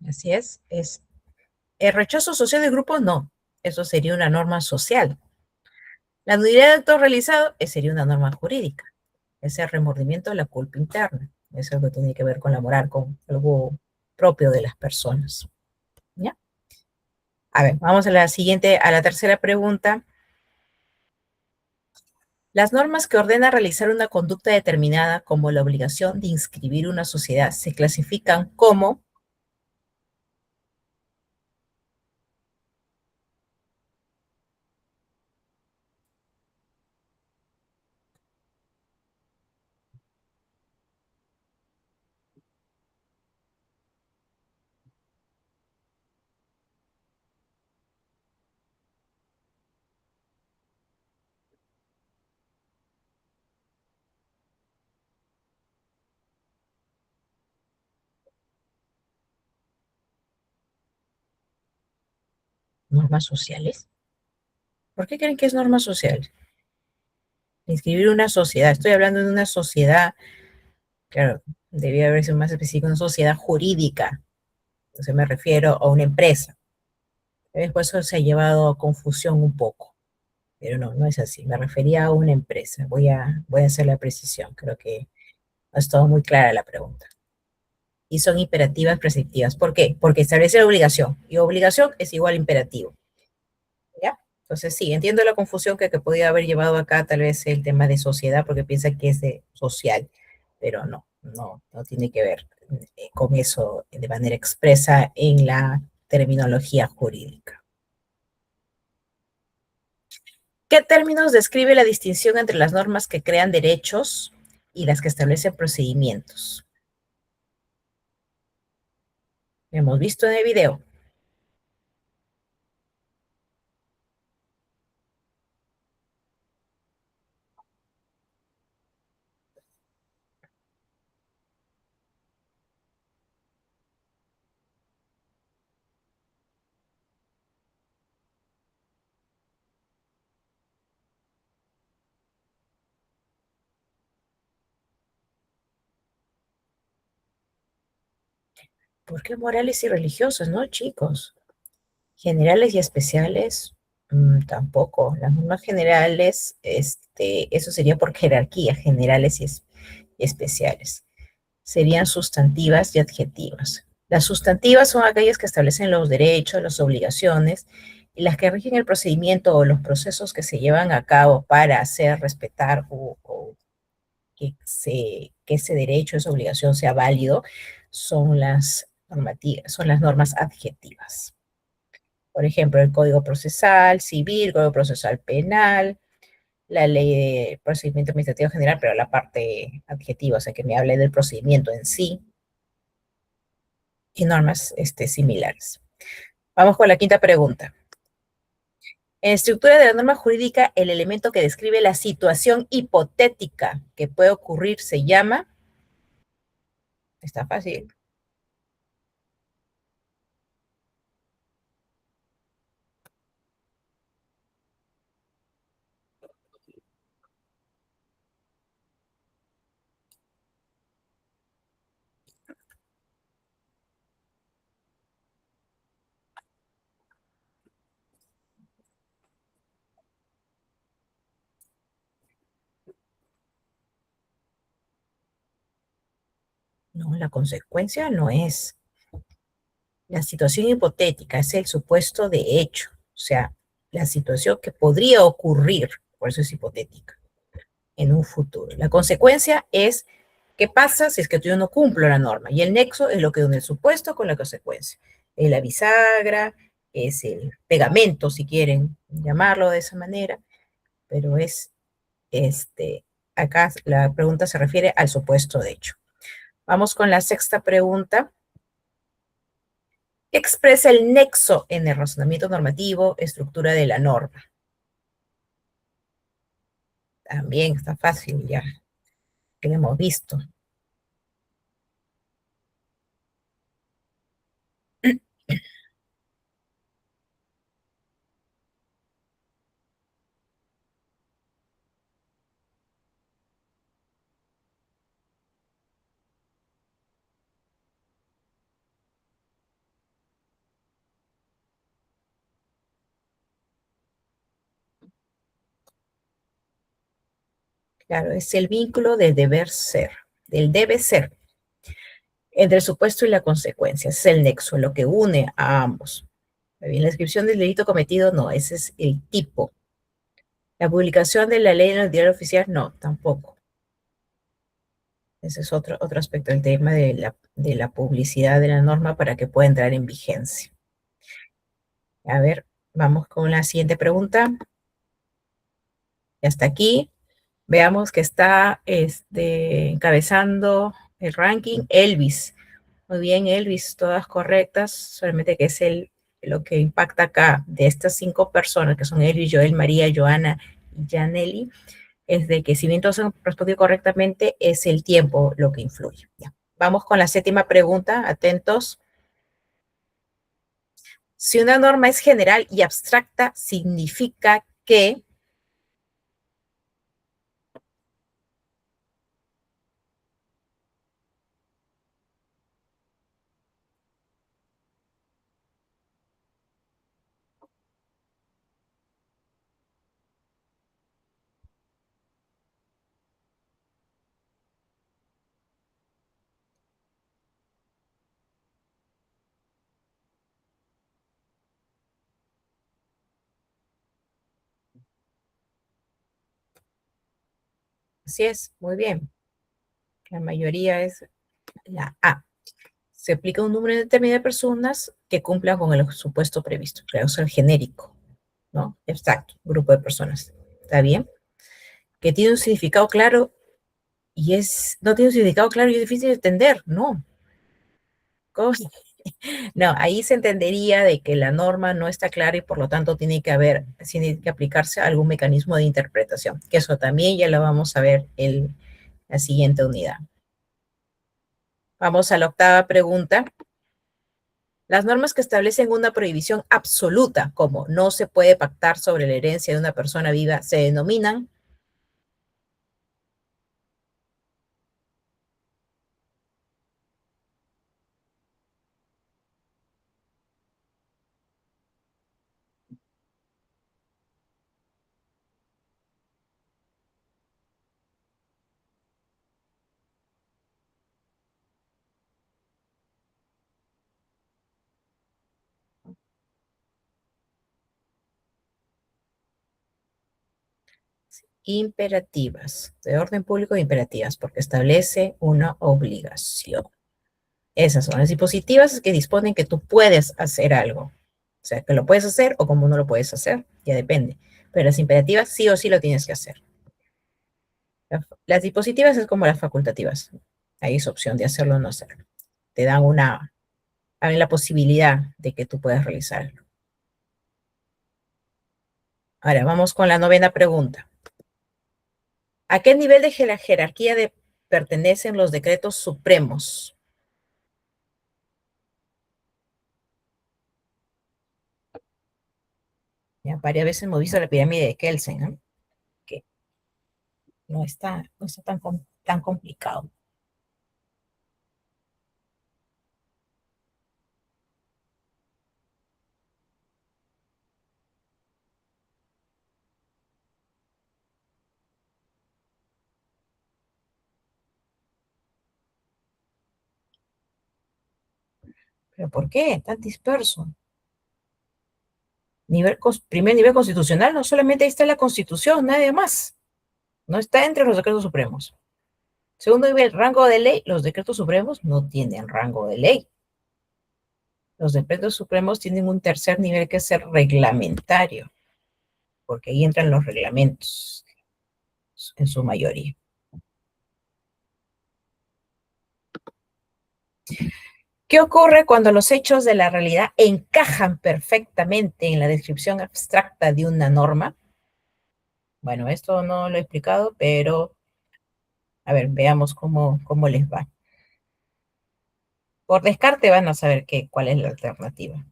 Speaker 1: Así es el rechazo social del grupo, no, eso sería una norma social. La nulidad de acto realizado sería una norma jurídica, es el remordimiento de la culpa interna, eso es lo que tiene que ver con la moral, con algo propio de las personas. ¿Ya? A ver, vamos a la siguiente, a la tercera pregunta. Las normas que ordenan realizar una conducta determinada como la obligación de inscribir una sociedad se clasifican como normas sociales. ¿Por qué creen que es norma social? Inscribir una sociedad. Estoy hablando de una sociedad, claro, debía haber sido más específico, una sociedad jurídica. Entonces me refiero a una empresa. Después eso se ha llevado a confusión un poco, pero no, no es así. Me refería a una empresa. Voy a hacer la precisión. Creo que ha estado muy clara la pregunta. Y son imperativas prescriptivas. ¿Por qué? Porque establece la obligación. Y obligación es igual a imperativo. ¿Ya? Entonces sí, entiendo la confusión que podía haber llevado acá tal vez el tema de sociedad, porque piensa que es de social, pero no tiene que ver con eso de manera expresa en la terminología jurídica. ¿Qué términos describe la distinción entre las normas que crean derechos y las que establecen procedimientos? Hemos visto en el video. ¿Por qué morales y religiosos, no, chicos? Generales y especiales, tampoco. Las normas generales, eso sería por jerarquía, generales y especiales. Serían sustantivas y adjetivas. Las sustantivas son aquellas que establecen los derechos, las obligaciones, y las que rigen el procedimiento o los procesos que se llevan a cabo para hacer respetar o que ese derecho, esa obligación sea válido, son las son las normas adjetivas. Por ejemplo, el Código Procesal Civil, Código Procesal Penal, la Ley de Procedimiento Administrativo General, pero la parte adjetiva, o sea, que me hable del procedimiento en sí, y normas similares. Vamos con la quinta pregunta. En estructura de la norma jurídica, el elemento que describe la situación hipotética que puede ocurrir se llama, está fácil, no, la consecuencia no es. La situación hipotética es el supuesto de hecho, o sea, la situación que podría ocurrir, por eso es hipotética, en un futuro. La consecuencia es qué pasa si es que yo no cumplo la norma, y el nexo es lo que une el supuesto con la consecuencia. Es la bisagra, es el pegamento, si quieren llamarlo de esa manera, pero es, acá la pregunta se refiere al supuesto de hecho. Vamos con la sexta pregunta. ¿Qué expresa el nexo en el razonamiento normativo, estructura de la norma? También está fácil ya, que lo hemos visto. Claro, es el vínculo del deber ser, del debe ser, entre el supuesto y la consecuencia. Ese es el nexo, lo que une a ambos. Bien, la descripción del delito cometido, no, ese es el tipo. La publicación de la ley en el diario oficial, no, tampoco. Ese es otro aspecto del tema de la publicidad de la norma para que pueda entrar en vigencia. A ver, vamos con la siguiente pregunta. Y hasta aquí, veamos que está encabezando el ranking Elvis. Muy bien, Elvis, todas correctas, solamente que es lo que impacta acá de estas 5 personas, que son Elvis, Joel, María, Joana y Janely, es de que si bien todos han respondido correctamente, es el tiempo lo que influye. Ya. Vamos con la séptima pregunta, atentos. Si una norma es general y abstracta, significa que así es, muy bien. La mayoría es la A. Se aplica un número determinado de personas que cumplan con el supuesto previsto, o sea, el genérico, ¿no? Exacto, grupo de personas. ¿Está bien? Que tiene un significado claro no tiene un significado claro y es difícil de entender, no. ¿Cómo? No, ahí se entendería de que la norma no está clara y por lo tanto tiene que aplicarse algún mecanismo de interpretación, que eso también ya lo vamos a ver en la siguiente unidad. Vamos a la octava pregunta. Las normas que establecen una prohibición absoluta, como no se puede pactar sobre la herencia de una persona viva, se denominan. imperativas, de orden público imperativas, porque establece una obligación. Esas son las dispositivas que disponen que tú puedes hacer algo. O sea, que lo puedes hacer o como no lo puedes hacer, ya depende. Pero las imperativas sí o sí lo tienes que hacer. Las dispositivas es como las facultativas. Ahí es opción de hacerlo o no hacerlo. Te dan la posibilidad de que tú puedas realizarlo. Ahora, vamos con la 9ª pregunta. ¿A qué nivel de la jerarquía pertenecen los decretos supremos? Ya varias veces hemos visto la pirámide de Kelsen, ¿no? Que no está tan complicado. ¿Pero por qué tan disperso? Primer nivel constitucional, no solamente ahí está la Constitución, nadie más. No está entre los decretos supremos. Segundo nivel, rango de ley. Los decretos supremos no tienen rango de ley. Los decretos supremos tienen un tercer nivel que es el reglamentario, porque ahí entran los reglamentos en su mayoría. ¿Qué ocurre cuando los hechos de la realidad encajan perfectamente en la descripción abstracta de una norma? Bueno, esto no lo he explicado, pero a ver, veamos cómo les va. Por descarte van a saber cuál es la alternativa.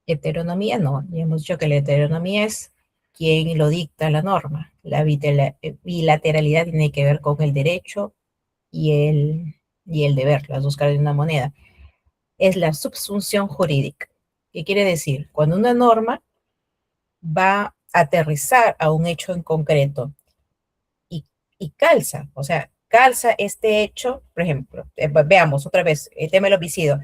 Speaker 1: Heteronomía no, ya hemos dicho que la heteronomía es quien lo dicta la norma. La bilateralidad tiene que ver con el derecho y el deber, las dos caras de una moneda. Es la subsunción jurídica. ¿Qué quiere decir? Cuando una norma va a aterrizar a un hecho en concreto y calza, o sea, calza este hecho, por ejemplo, veamos otra vez el tema del homicidio.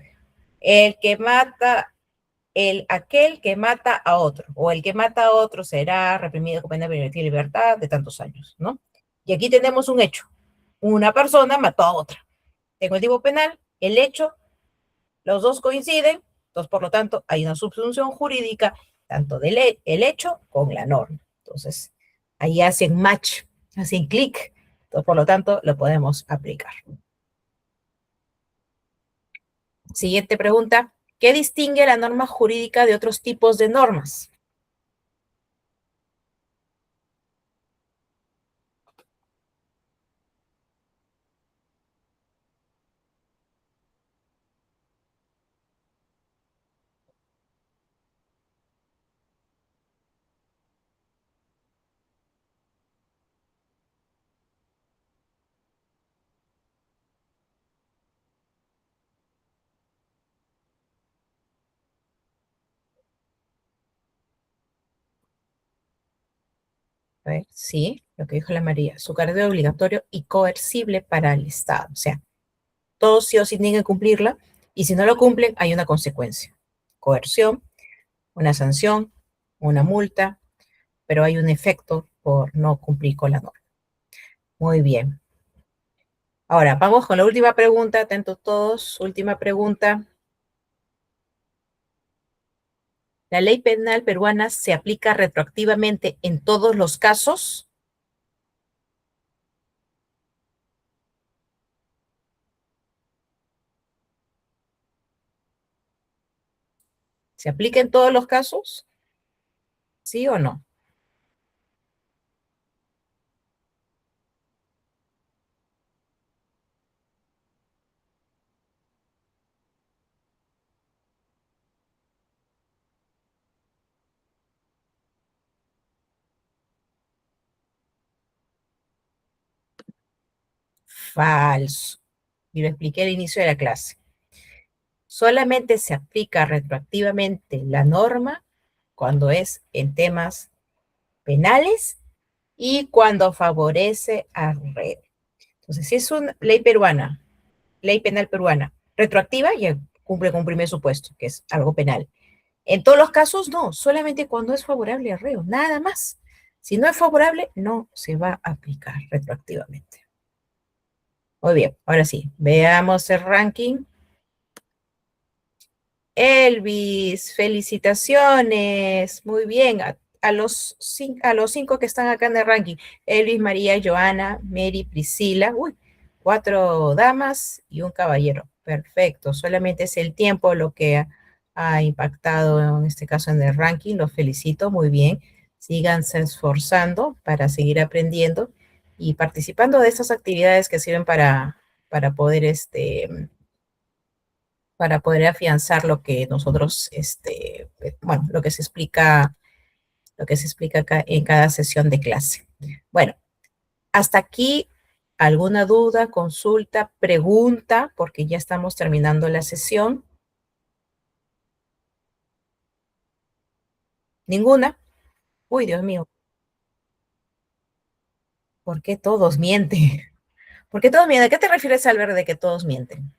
Speaker 1: Aquel que mata a otro, o el que mata a otro será reprimido con pena de libertad de tantos años, ¿no? Y aquí tenemos un hecho. Una persona mató a otra. Tengo el tipo penal, el hecho, los dos coinciden, entonces por lo tanto hay una subsunción jurídica tanto del el hecho con la norma. Entonces ahí hacen match, hacen clic, entonces por lo tanto lo podemos aplicar. Siguiente pregunta. ¿Qué distingue la norma jurídica de otros tipos de normas? A ver, sí, lo que dijo la María, su carácter obligatorio y coercible para el Estado. O sea, todos sí o sí tienen que cumplirla, y si no lo cumplen, hay una consecuencia. Coerción, una sanción, una multa, pero hay un efecto por no cumplir con la norma. Muy bien. Ahora, vamos con la última pregunta, atentos todos, última pregunta. ¿La ley penal peruana se aplica retroactivamente en todos los casos? ¿Se aplica en todos los casos? ¿Sí o no? Falso. Y lo expliqué al inicio de la clase. Solamente se aplica retroactivamente la norma cuando es en temas penales y cuando favorece a reo. Entonces, si es una ley peruana, ley penal peruana, retroactiva, ya cumple con un primer supuesto, que es algo penal. En todos los casos, no, solamente cuando es favorable al reo, nada más. Si no es favorable, no se va a aplicar retroactivamente. Muy bien, ahora sí, veamos el ranking. Elvis, felicitaciones, muy bien. A los 5 que están acá en el ranking, Elvis, María, Joana, Mary, Priscila, 4 damas y un caballero. Perfecto, solamente es el tiempo lo que ha impactado en este caso en el ranking. Los felicito, muy bien. Síganse esforzando para seguir aprendiendo y participando de estas actividades que sirven para poder para poder afianzar lo que nosotros, bueno, lo que se explica acá en cada sesión de clase. Bueno, hasta aquí, ¿alguna duda, consulta, pregunta? Porque ya estamos terminando la sesión. ¿Ninguna? Uy, Dios mío. ¿Por qué todos mienten? ¿Por qué todos mienten? ¿A qué te refieres, Albert, de que todos mienten?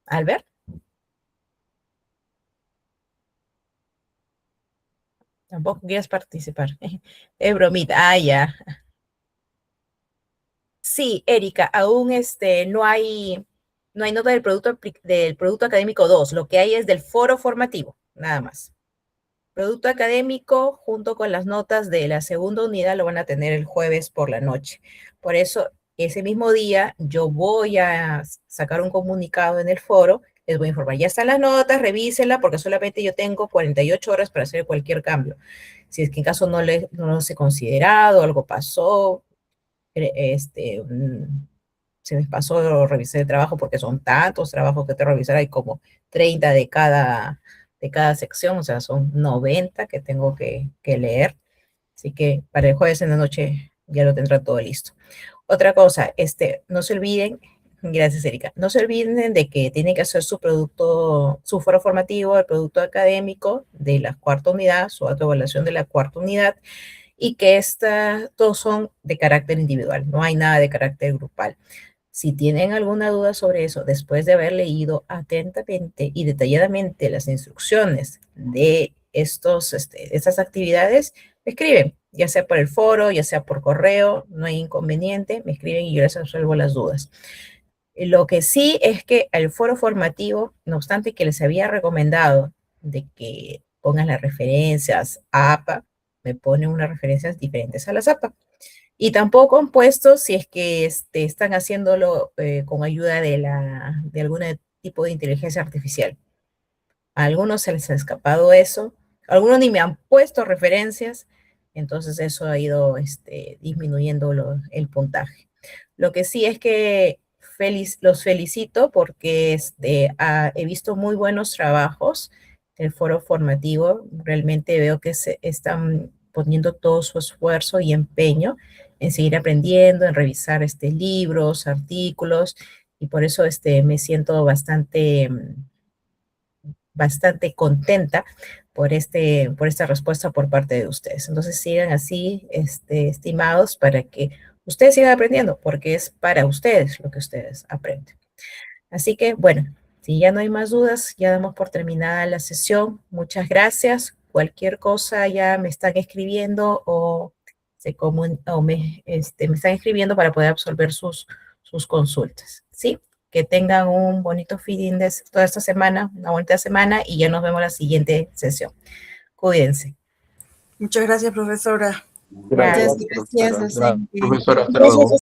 Speaker 1: ¿Albert? Tampoco quieres participar. Es bromita. Ah, ya. Sí, Erika, aún no hay nota del producto académico 2. Lo que hay es del foro formativo, nada más. Producto académico junto con las notas de la segunda unidad lo van a tener el jueves por la noche. Por eso, ese mismo día yo voy a sacar un comunicado en el foro, les voy a informar, ya están las notas, revísenla, porque solamente yo tengo 48 horas para hacer cualquier cambio. Si es que en caso no los he considerado, algo pasó, se me pasó revisar el trabajo porque son tantos trabajos que tengo que revisar, hay como 30 de cada sección, o sea, son 90 que tengo que leer. Así que para el jueves en la noche ya lo tendrá todo listo. Otra cosa, no se olviden, gracias Erika, no se olviden de que tienen que hacer su foro formativo, el producto académico de la cuarta unidad, su autoevaluación de la cuarta unidad, y que todos son de carácter individual, no hay nada de carácter grupal. Si tienen alguna duda sobre eso, después de haber leído atentamente y detalladamente las instrucciones de estas actividades, me escriben, ya sea por el foro, ya sea por correo, no hay inconveniente, me escriben y yo les resuelvo las dudas. Lo que sí es que el foro formativo, no obstante que les había recomendado de que pongan las referencias a APA, me ponen unas referencias diferentes a las APA. Y tampoco han puesto si es que están haciéndolo con ayuda de algún tipo de inteligencia artificial. A algunos se les ha escapado eso, algunos ni me han puesto referencias, entonces eso ha ido disminuyendo el puntaje. Lo que sí es que los felicito porque he visto muy buenos trabajos del foro formativo, realmente veo que se están poniendo todo su esfuerzo y empeño en seguir aprendiendo, en revisar libros, artículos, y por eso me siento bastante contenta por esta respuesta por parte de ustedes. Entonces sigan así, estimados, para que ustedes sigan aprendiendo, porque es para ustedes lo que ustedes aprenden. Así que, bueno, si ya no hay más dudas, ya damos por terminada la sesión. Muchas gracias. Cualquier cosa ya me están escribiendo o me están escribiendo para poder absolver sus consultas, ¿sí? Que tengan un bonito fin de toda esta semana, una bonita semana, y ya nos vemos la siguiente sesión. Cuídense.
Speaker 9: Muchas gracias, profesora.
Speaker 8: Gracias,
Speaker 9: Gracias,
Speaker 8: profesora.
Speaker 9: docente.
Speaker 8: Profesora, hasta luego.